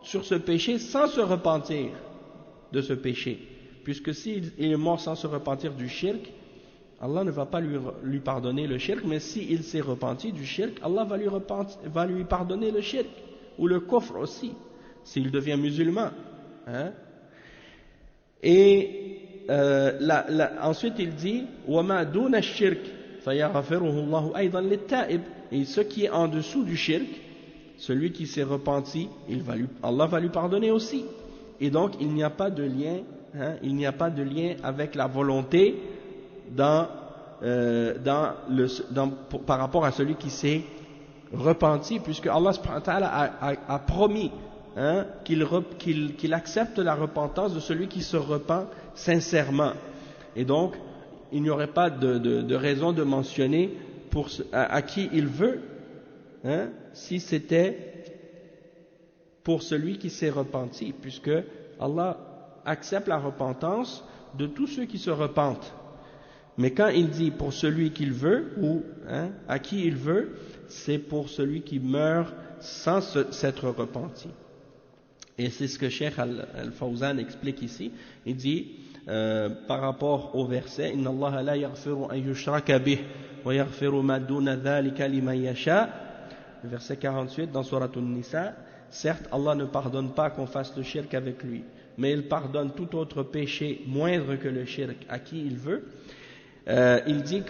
sur ce péché sans se repentir de ce péché. Puisque s'il est mort sans se repentir du shirk, Allah ne va pas lui pardonner le shirk, mais s'il s'est repenti du shirk, Allah va lui pardonner le shirk, ou le kufr aussi, s'il devient musulman. Et ensuite il dit وَمَا دُونَ الشِّرْكِ فَيَغْفِرُهُ اللَّهُ أَيْضًا لِلتَّائِبِ. Et ce qui est en dessous du shirk, celui qui s'est repenti, Allah va lui pardonner aussi. Et donc il n'y a pas de lien, il n'y a pas de lien avec la volonté par rapport à celui qui s'est repenti, puisque Allah subhanahu wa ta'ala a promis qu'il accepte la repentance de celui qui se repent sincèrement. Et donc il n'y aurait pas de raison de mentionner à qui il veut, si c'était pour celui qui s'est repenti, puisque Allah accepte la repentance de tous ceux qui se repentent. Mais quand il dit pour celui qu'il veut, ou à qui il veut, c'est pour celui qui meurt sans s'être repenti. Et c'est ce que Cheikh Al-Fawzan explique ici. Il dit, par rapport au verset, Inna Allah la yaghfiru an yushraka bih wa yaghfiru ma duna dhalika liman yasha. Le verset 48 dans Surat An-Nisa. Certes, Allah ne pardonne pas qu'on fasse le shirk avec lui, mais il pardonne tout autre péché moindre que le shirk à qui il veut. Il dit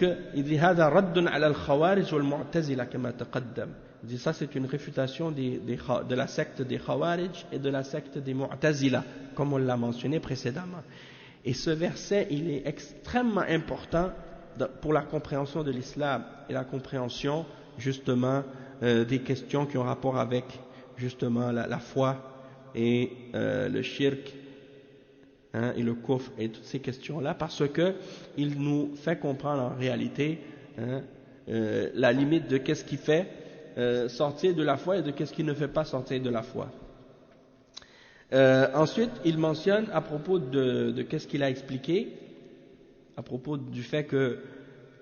هذا رد على الخوارج والمعتزلة كما تقدم. Il dit ça c'est une réfutation de la secte des Khawarij et de la secte des Mu'tazila, comme on l'a mentionné précédemment. Et ce verset il est extrêmement important pour la compréhension de l'islam et la compréhension justement des questions qui ont rapport avec justement la foi et le shirk et le kufr et toutes ces questions-là, parce que il nous fait comprendre en réalité la limite de qu'est-ce qui fait sortir de la foi et de qu'est-ce qui ne fait pas sortir de la foi. Ensuite, il mentionne à propos de qu'est-ce qu'il a expliqué, à propos du fait que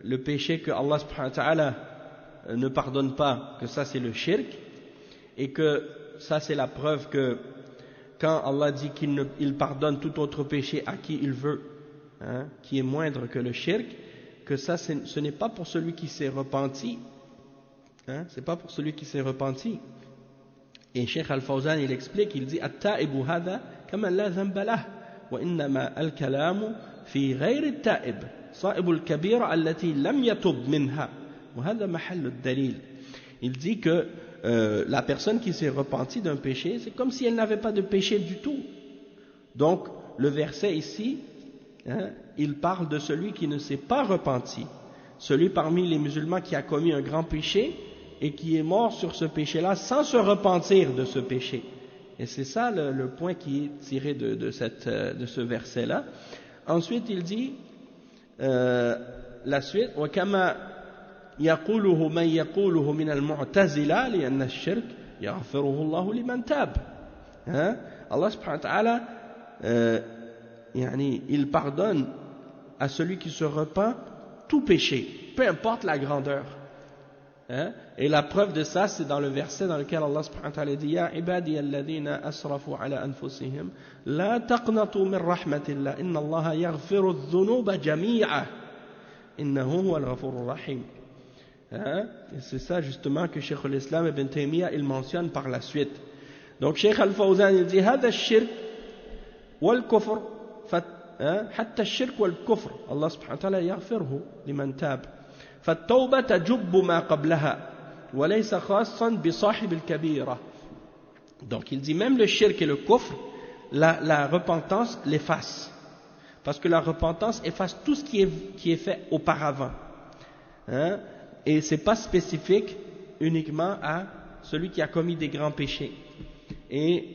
le péché que Allah subhanahu wa ta'ala ne pardonne pas, que ça c'est le shirk, et que ça c'est la preuve que quand Allah dit qu'il pardonne tout autre péché à qui il veut, qui est moindre que le shirk, que ça ce n'est pas pour celui qui s'est repenti, c'est pas pour celui qui s'est repenti. Et Cheikh Al-Fawzan il explique, il dit at-ta'ibu hadha kama la dhanba lah wa innama al-kalamu fi ghayri at-ta'ib sa'ibu al-kabira allati lam yatub minha wa hadha mahall ad-dalil. Il dit que la personne qui s'est repentie d'un péché, c'est comme si elle n'avait pas de péché du tout. Donc le verset ici, il parle de celui qui ne s'est pas repenti, celui parmi les musulmans qui a commis un grand péché et qui est mort sur ce péché-là sans se repentir de ce péché. Et c'est ça le point qui est tiré de ce verset-là. Ensuite il dit la suite, وَكَمَا يقوله من يقوله من المعتزلة لأن الشرك يغفره الله لمن تاب. Allah subhanahu wa ta'ala il pardonne à celui qui se repent tout péché, peu importe la grandeur. Et la preuve de ça, c'est dans le verset dans lequel Allah subhanahu wa ta'ala dit Ya ibadi alladhina asrafu ala anfusihim la taqnatu min rahmatillah inna Allah yaghfiru dhunuba jami'a innahu huwal ghafurur rahim. Et c'est ça justement que Cheikh al-Islam Ibn Taymiyyah il mentionne par la suite. Donc Cheikh Al-Fawzan il dit هذا الشرك والكفر حتى الشرك والكفر الله سبحانه وتعالى يغفره لمن تاب فالتوبة تجب ما قبلها وليس خاصا بصاحب الكبيرة. Donc il dit même le shirk et le kufr, la repentance l'efface, parce que la repentance efface tout ce qui est fait auparavant. Et c'est pas spécifique uniquement à celui qui a commis des grands péchés. Et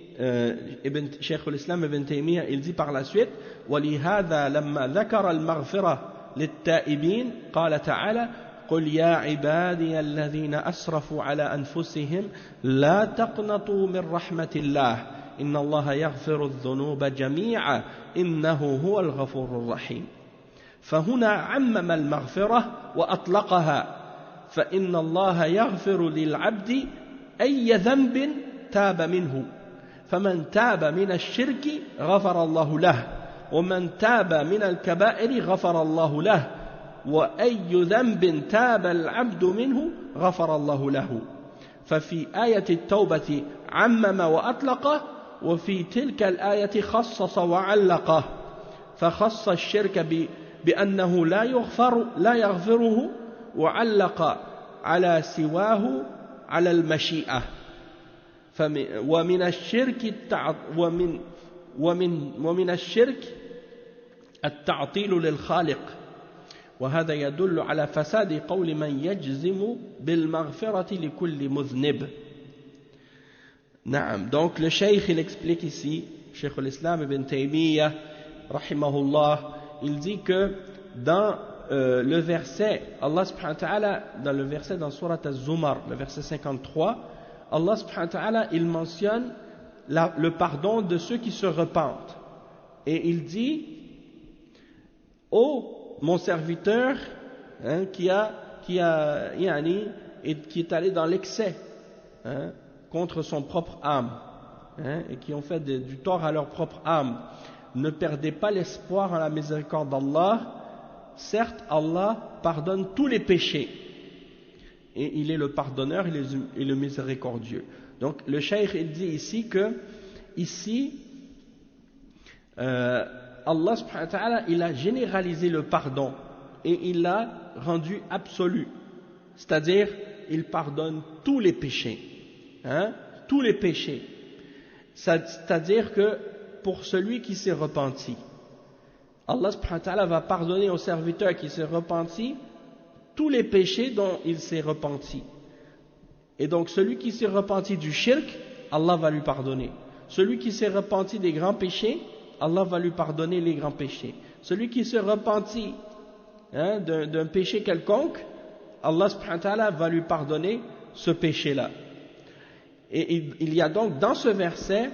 Cheikh al-Islam Ibn Taymiyyah il dit par la suite وَلِهَذَا لَمَّا ذَكَرَ الْمَغْفِرَةَ لِلتَّائِبِينَ قال تعالى قل يا عبادي الذين أسرفوا على أنفسهم لا تقنطوا من رحمة الله إن الله يغفر الذنوب جميعا إنه هو الغفور الرحيم. فهنا عمم المغفرة وأطلقها فإن الله يغفر للعبد أي ذنب تاب منه فمن تاب من الشرك غفر الله له ومن تاب من الكبائر غفر الله له وأي ذنب تاب العبد منه غفر الله له. ففي آية التوبة عمم وأطلق وفي تلك الآية خصص وعلق فخص الشرك بأنه لا يغفره وعلق على سواه على المشيئة. ومن الشرك التعطيل للخالق وهذا يدل على فساد قول من يجزم بالمغفرة لكل مذنب. نعم. Donc le cheikh il explique ici, Cheikh al-Islam Ibn Taymiyyah rahimahullah, il dit que dans le verset Allah subhanahu wa ta'ala, dans le verset dans Surat Az-Zumar, le verset 53, Allah subhanahu wa ta'ala il mentionne le pardon de ceux qui se repentent et il dit ô mon serviteur qui est allé dans l'excès contre son propre âme et qui ont fait du tort à leur propre âme. Ne perdez pas l'espoir en la miséricorde d'Allah. Certes, Allah pardonne tous les péchés et il est le pardonneur et le miséricordieux. Donc le cheikh il dit ici que Allah subhanahu wa ta'ala il a généralisé le pardon et il l'a rendu absolu, c'est-à-dire il pardonne tous les péchés, tous les péchés, c'est-à-dire que pour celui qui s'est repenti, Allah subhanahu wa ta'ala va pardonner au serviteur qui s'est repenti tous les péchés dont il s'est repenti. Et donc celui qui s'est repenti du shirk, Allah va lui pardonner. Celui qui s'est repenti des grands péchés, Allah va lui pardonner les grands péchés. Celui qui s'est repenti d'un péché quelconque, Allah subhanahu wa ta'ala va lui pardonner ce péché-là. Et il y a donc dans ce verset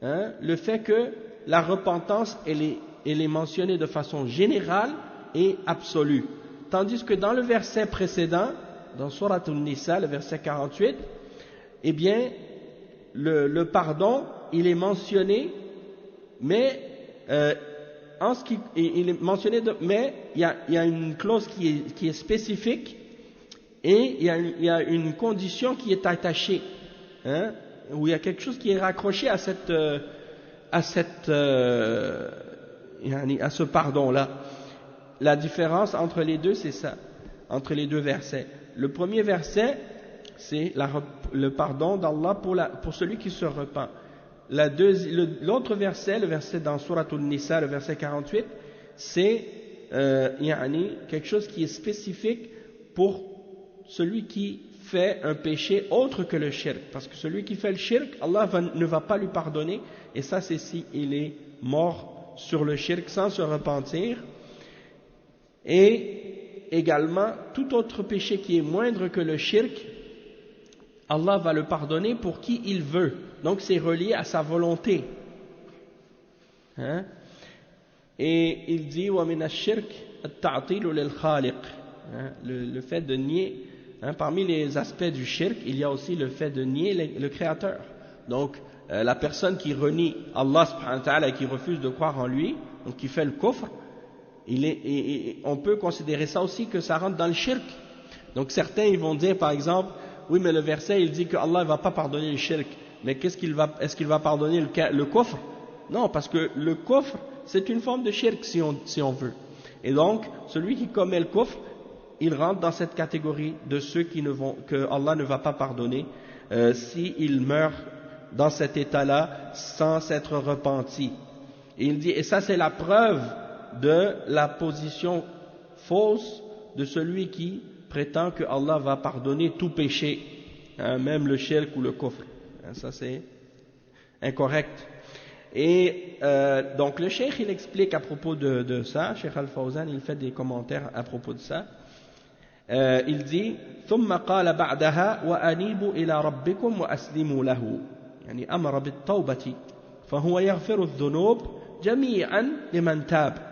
le fait que la repentance elle est mentionnée de façon générale et absolue. Tandis que dans le verset précédent, dans Surat An-Nisa, le verset 48, eh bien, le pardon, il est mentionné, mais il est mentionné, mais il y a une clause qui est spécifique et il y a une condition qui est attachée, où il y a quelque chose qui est raccroché à ce pardon-là. La différence entre les deux, c'est ça, entre les deux versets. Le premier verset, c'est le pardon d'Allah pour celui qui se repent. L'autre verset, le verset dans Surat An-Nisa, le verset 48, c'est quelque chose qui est spécifique pour celui qui fait un péché autre que le shirk. Parce que celui qui fait le shirk, Allah ne va pas lui pardonner, et ça c'est si il est mort sur le shirk sans se repentir. Et également, tout autre péché qui est moindre que le shirk, Allah va le pardonner pour qui il veut. Donc c'est relié à sa volonté. Et il dit وَمِنَ الشِّرْكِ التَّعْطِيلُ لِلْخَالِقِ, le fait de nier, parmi les aspects du shirk, il y a aussi le fait de nier le créateur. Donc la personne qui renie Allah subhanahu wa ta'ala et qui refuse de croire en lui, donc qui fait le kufr, on peut considérer ça aussi que ça rentre dans le shirk. Donc certains ils vont dire par exemple, oui mais le verset il dit que Allah ne va pas pardonner le shirk, mais est-ce qu'il va pardonner le kufr? Non, parce que le kufr c'est une forme de shirk si on veut. Et donc celui qui commet le kufr, il rentre dans cette catégorie de ceux que Allah ne va pas pardonner s'il meurt dans cet état-là sans s'être repenti. Et il dit, et ça c'est la preuve de la position fausse de celui qui prétend que Allah va pardonner tout péché, même le shirk ou le kufr. Ça c'est incorrect. Et donc le cheikh il explique à propos de ça, Cheikh Al-Fawzan il fait des commentaires à propos de ça. Il dit ثم قال بعدها وأنيبوا إلى ربكم وأسلموا له, يعني أمر بالتوبة فهو يغفر الذنوب جميعا لمن تاب.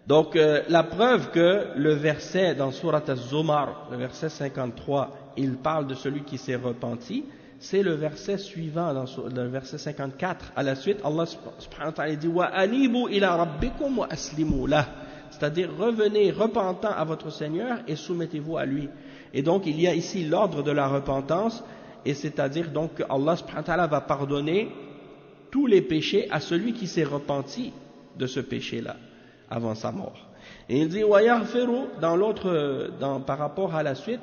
Donc la preuve que le verset dans Surat Az-Zumar, le verset 53, il parle de celui qui s'est repenti, c'est le verset suivant, dans le verset 54. À la suite, Allah subhanahu wa ta'ala dit wa anibu ila rabbikum wa aslimu lah, c'est-à-dire revenez repentant à votre Seigneur et soumettez-vous à lui. Et donc il y a ici l'ordre de la repentance, et c'est-à-dire donc que Allah subhanahu wa ta'ala va pardonner tous les péchés à celui qui s'est repenti de ce péché-là avant sa mort. Et il dit wa yaghfiru par rapport à la suite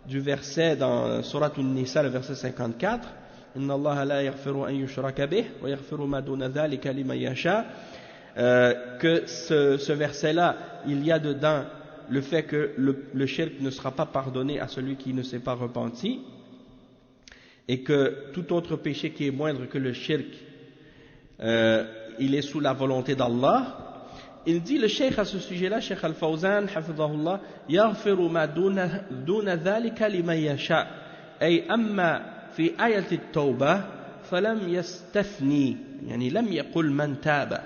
du verset dans Surat An-Nisa, le verset 54, inna Allah la yaghfiru an yushraka bih wa yaghfiru ma duna dhalika liman yasha, que ce verset-là, il y a dedans le fait que le shirk ne sera pas pardonné à celui qui ne s'est pas repenti, et que tout autre péché qui est moindre que le shirk, il est sous la volonté d'Allah. Il dit le cheikh à ce sujet-là, Cheikh Al-Fawzan, hafidhahullah, yaghfiru ma duna dhalika liman yasha, ay amma fi ayati at-tawbah falam yastafni, yani lam yaqul man taba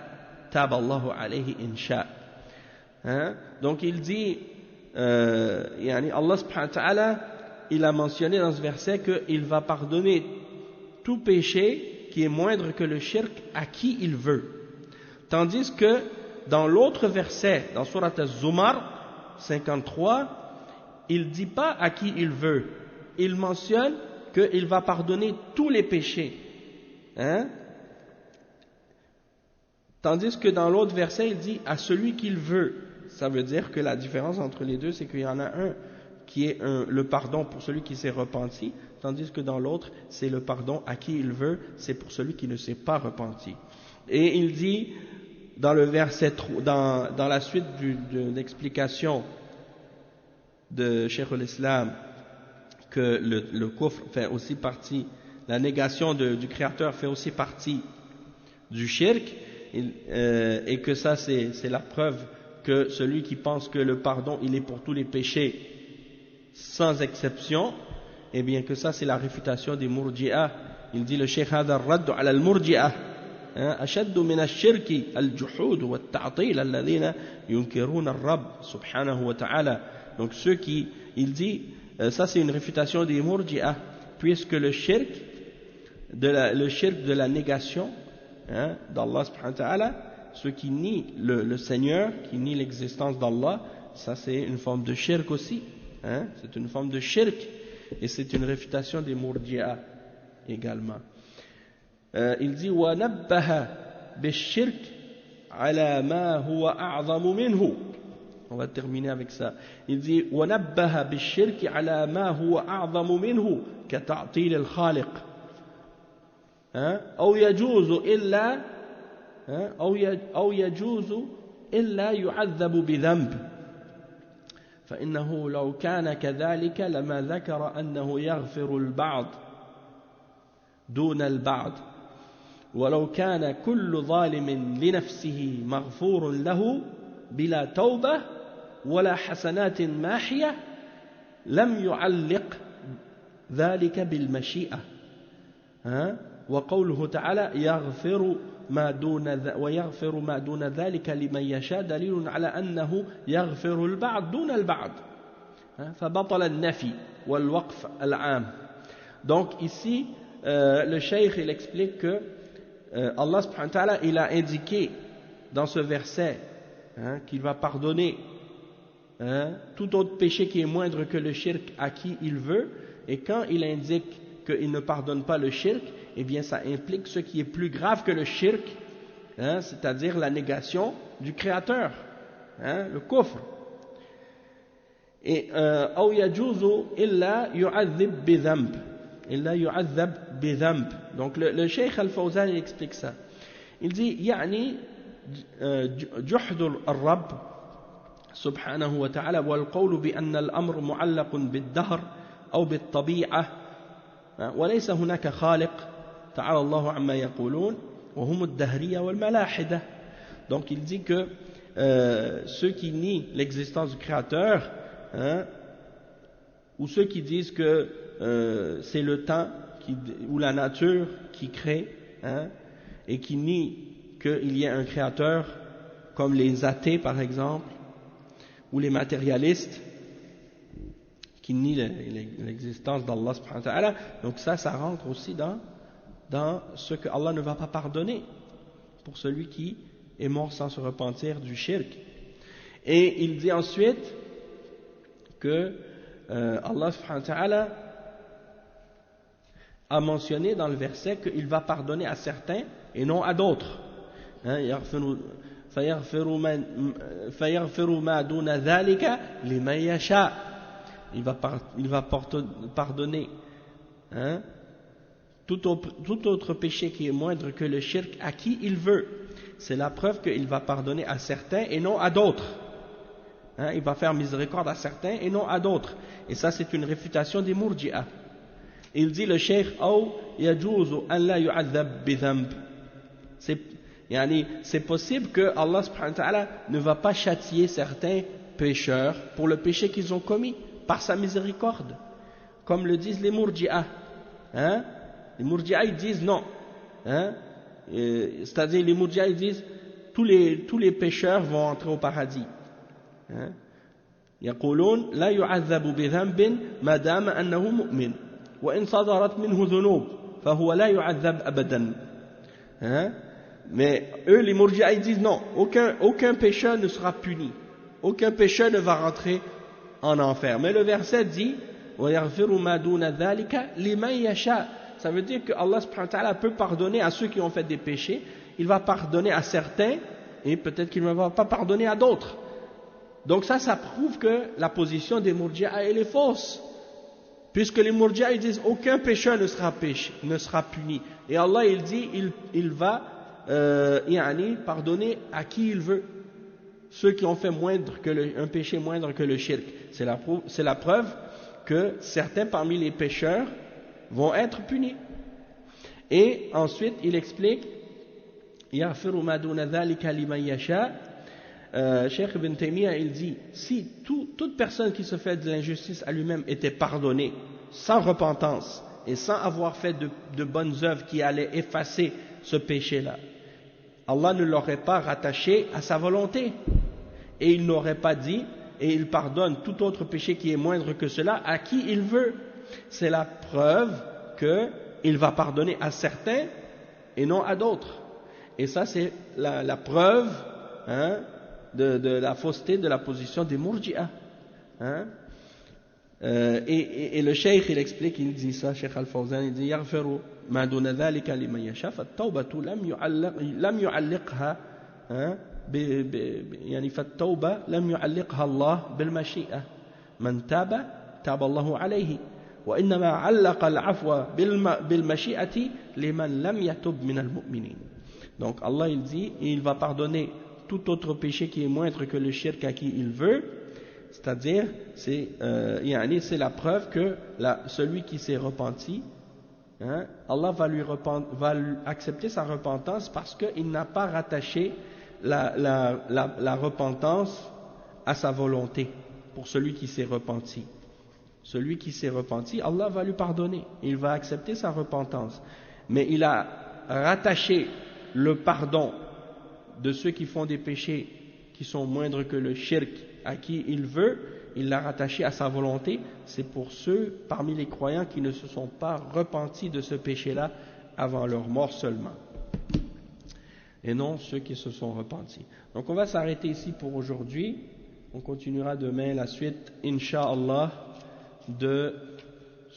تاب الله عليه إن شاء. Donc il dit Allah subhanahu wa ta'ala, il a mentionné dans ce verset qu'il va pardonner tout péché qui est moindre que le shirk à qui il veut. Tandis que dans l'autre verset, dans Surat Az-Zumar 53, il ne dit pas à qui il veut. Il mentionne qu'il va pardonner tous les péchés. Tandis que dans l'autre verset, il dit à celui qu'il veut. Ça veut dire que la différence entre les deux, c'est qu'il y en a un qui est le pardon pour celui qui s'est repenti, tandis que dans l'autre, c'est le pardon à qui il veut, c'est pour celui qui ne s'est pas repenti. Et il dit, dans le verset, dans la suite de l'explication de Cheikh al-Islam, que le kufr fait aussi partie, la négation du Créateur fait aussi partie du shirk, et que ça c'est la preuve que celui qui pense que le pardon il est pour tous les péchés sans exception, et bien que ça c'est la réfutation des murji'ah. Il dit le Cheikh hada ar-radd ala al-murji'ah ashaddu min ash-shirki al-juhud wa at-ta'til alladhina yunkiruna ar-rabb subhanahu wa ta'ala. Donc ceux qui, il dit ça c'est une réfutation des murji'ah, puisque le shirk de la négation d'Allah subhanahu wa ta'ala, ceux qui nient le Seigneur, qui nient l'existence d'Allah, ça c'est une forme de shirk aussi, c'est une forme de shirk, et c'est une réfutation des murji'ah également. Il dit وَنَبَّهَ بِالشِّرْكِ عَلَى مَا هُوَ أَعْظَمُ مِنْهُ. On va terminer avec ça. Il dit وَنَبَّهَ بِالشِّرْكِ عَلَى مَا هُوَ أَعْظَمُ مِنْهُ كَتَعْطِيلِ الْخَالِقِ أو يجوز إلا يعذب بذنب فإنه لو كان كذلك لما ذكر أنه يغفر البعض دون البعض ولو كان كل ظالم لنفسه مغفور له بلا توبة ولا حسنات ماحية لم يعلق ذلك بالمشيئة وقوله تعالى ويغفر ما دون ذلك لمن يشاء دليل على أنه يغفر البعض دون البعض فبطل النفي والوقف العام. Donc ici le cheikh il explique que Allah subhanahu wa ta'ala il a indiqué dans ce verset qu'il va pardonner tout autre péché qui est moindre que le shirk à qui il veut, et quand il indique qu'il ne pardonne pas le shirk, eh bien ça implique ce qui est plus grave que le shirk, c'est-à-dire la négation du Créateur, le kufr. Et أو يجوز إلا يعذب بذنب إلا يعذب بذنب. Donc le Cheikh Al-Fawzan il explique ça. Il dit يعني جحد الرب سبحانه وتعالى والقول بأن الأمر معلق بالدهر أو بالطبيعة وليس هناك خالق تعالى الله عما يقولون وهم الدهرية والملاحدة. Donc il dit que ceux qui nient l'existence du Créateur, ou ceux qui disent que c'est le temps ou la nature qui crée, et qui nient qu'il y ait un Créateur, comme les athées par exemple, ou les matérialistes qui nient l'existence d'Allah subhanahu wa ta'ala. Donc ça rentre aussi dans ce que Allah ne va pas pardonner pour celui qui est mort sans se repentir du shirk. Et il dit ensuite que Allah subhanahu wa ta'ala a mentionné dans le verset qu'il va pardonner à certains et non à d'autres. فَيَغْفِرُ مَا دُونَ ذَلِكَ لِمَنْ يَشَاءُ. Il va pardonner tout autre péché qui est moindre que le shirk à qui il veut. C'est la preuve qu'il va pardonner à certains et non à d'autres. Il va faire miséricorde à certains et non à d'autres. Et ça c'est une réfutation des murji'ah. Il dit le cheikh أو يجوز أن لا يعذب بذنب. C'est possible que Allah subhanahu wa ta'ala ne va pas châtier certains pécheurs pour le péché qu'ils ont commis par sa miséricorde, comme le disent les murji'ah. Les murji'ah ils disent non, c'est-à-dire les murji'ah ils disent tous les pécheurs vont entrer au paradis. Hein? يقولون لا يعذب بذنب ما دام أنه مؤمن وإن صدرت منه ذنوب فهو لا يعذب أبدا. Hein? Mais eux, les Murji'a, ils disent non, aucun pécheur ne sera puni, aucun pécheur ne va rentrer en enfer. Mais le verset dit وَيَغْفِرُ مَا دُونَ ذَلِكَ لِمَنْ يَشَاءُ. Ça veut dire que Allah subhanahu wa ta'ala peut pardonner à ceux qui ont fait des péchés, il va pardonner à certains et peut-être qu'il ne va pas pardonner à d'autres. Donc ça prouve que la position des Murji'a elle est fausse, puisque les Murji'a ils disent aucun pécheur ne sera puni, et Allah il dit il va pardonner à qui il veut, ceux qui ont fait un péché moindre que le shirk. C'est la preuve que certains parmi les pécheurs vont être punis. Et ensuite il explique يَغْفِرُ مَا دُونَ ذَلِكَ لِمَنْ يَشَاءُ. Cheikh Ibn Taymiyyah il dit si toute personne qui se fait de l'injustice à lui-même était pardonnée sans repentance et sans avoir fait de bonnes œuvres qui allaient effacer ce péché-là, Allah ne l'aurait pas rattaché à sa volonté, et il n'aurait pas dit et il pardonne tout autre péché qui est moindre que cela à qui il veut. C'est la preuve qu'il va pardonner à certains et non à d'autres, et ça c'est la preuve de la fausseté de la position des Murji'a. Hein? Et le cheikh il explique, il dit ça, Cheikh Al-Fawzan, il dit يغفر ما دون ذلك لمن يشاء فالتوبة لم يعلقها يعني فالتوبة لم يعلقها الله بالمشيئة من تاب الله عليه وإنما علق العفو بالمشيئة لمن لم يتب من المؤمنين. Donc Allah il dit il va pardonner tout autre péché qui est moindre que le shirk à qui il veut, c'est-à-dire c'est la preuve que celui qui s'est repenti, Allah va lui accepter sa repentance parce qu'il n'a pas rattaché la repentance à sa volonté. Pour celui qui s'est repenti, Allah va lui pardonner, il va accepter sa repentance, mais il a rattaché le pardon de ceux qui font des péchés qui sont moindres que le shirk à qui il veut, il l'a rattaché à sa volonté. C'est pour ceux parmi les croyants qui ne se sont pas repentis de ce péché-là avant leur mort seulement, et non ceux qui se sont repentis. Donc on va s'arrêter ici pour aujourd'hui, on continuera demain la suite Inch'Allah de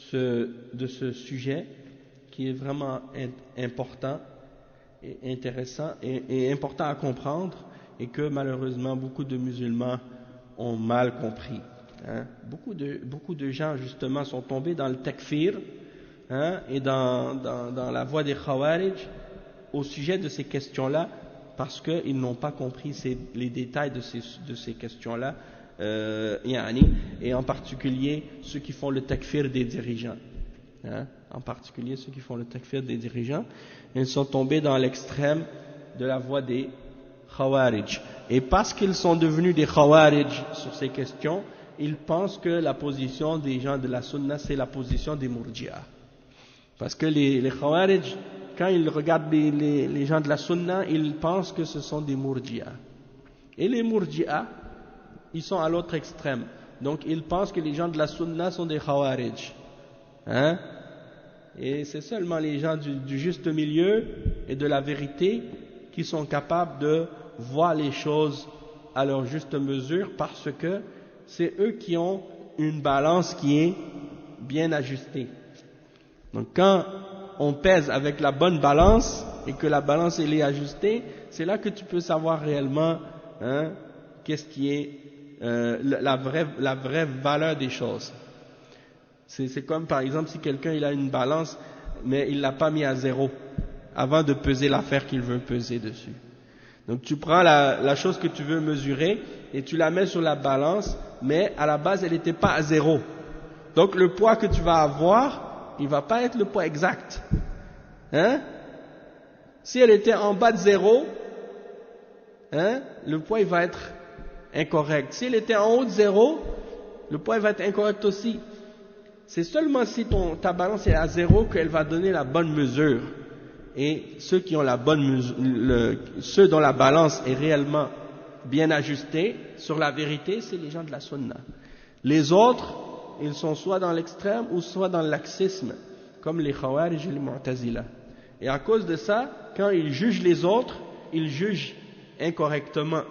ce sujet qui est vraiment important et intéressant et important à comprendre, et que malheureusement beaucoup de musulmans ont mal compris. Beaucoup de gens justement sont tombés dans le takfir et dans la voie des khawarij au sujet de ces questions-là, parce qu'ils n'ont pas compris les détails de ces questions-là, et en particulier ceux qui font le takfir des dirigeants. Ils sont tombés dans l'extrême de la voie des Khawarij. Et parce qu'ils sont devenus des Khawarij sur ces questions, ils pensent que la position des gens de la Sunna, c'est la position des Murji'a. Parce que les Khawarij, quand ils regardent les gens de la Sunna, ils pensent que ce sont des Murji'a. Et les Murji'a, ils sont à l'autre extrême. Donc ils pensent que les gens de la Sunna sont des Khawarij. Et c'est seulement les gens du juste milieu et de la vérité qui sont capables de voir les choses à leur juste mesure, parce que c'est eux qui ont une balance qui est bien ajustée. Donc quand on pèse avec la bonne balance et que la balance elle est ajustée, c'est là que tu peux savoir réellement qu'est-ce qui est la vraie valeur des choses. C'est comme par exemple si quelqu'un il a une balance mais il l'a pas mis à zéro avant de peser l'affaire qu'il veut peser dessus. Donc tu prends la chose que tu veux mesurer et tu la mets sur la balance, mais à la base elle n'était pas à zéro. Donc le poids que tu vas avoir, il va pas être le poids exact. Si elle était en bas de zéro, le poids il va être incorrect. Si elle était en haut de zéro, le poids il va être incorrect aussi. C'est seulement si ta balance est à zéro qu'elle va donner la bonne mesure. Et ceux qui ont la bonne ceux dont la balance est réellement bien ajustée sur la vérité, c'est les gens de la sunna. Les autres, ils sont soit dans l'extrême ou soit dans le laxisme, comme les khawarij et les mu'tazila. Et à cause de ça, quand ils jugent les autres, ils jugent incorrectement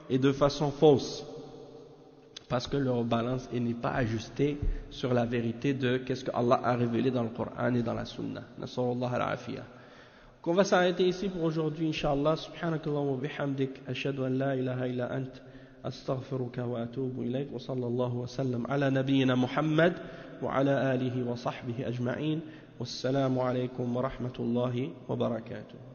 et de façon fausse, parce que leur balance n'est pas ajustée sur la vérité de qu'est-ce que Allah a révélé dans le Coran et dans la Sunna. Nasallallahu al-afiyah. On va s'arrêter ici pour aujourd'hui, Inch'Allah. Subhanakallah wa bihamdik, ashhadu an la ilaha illa ant, astaghfiruka wa atubu ilayk, wa sallallahu wa sallam ala nabiyyina Muhammad wa ala alihi wa sahbihi ajma'in. Wassalamu alaykum wa rahmatullahi wa barakatuh.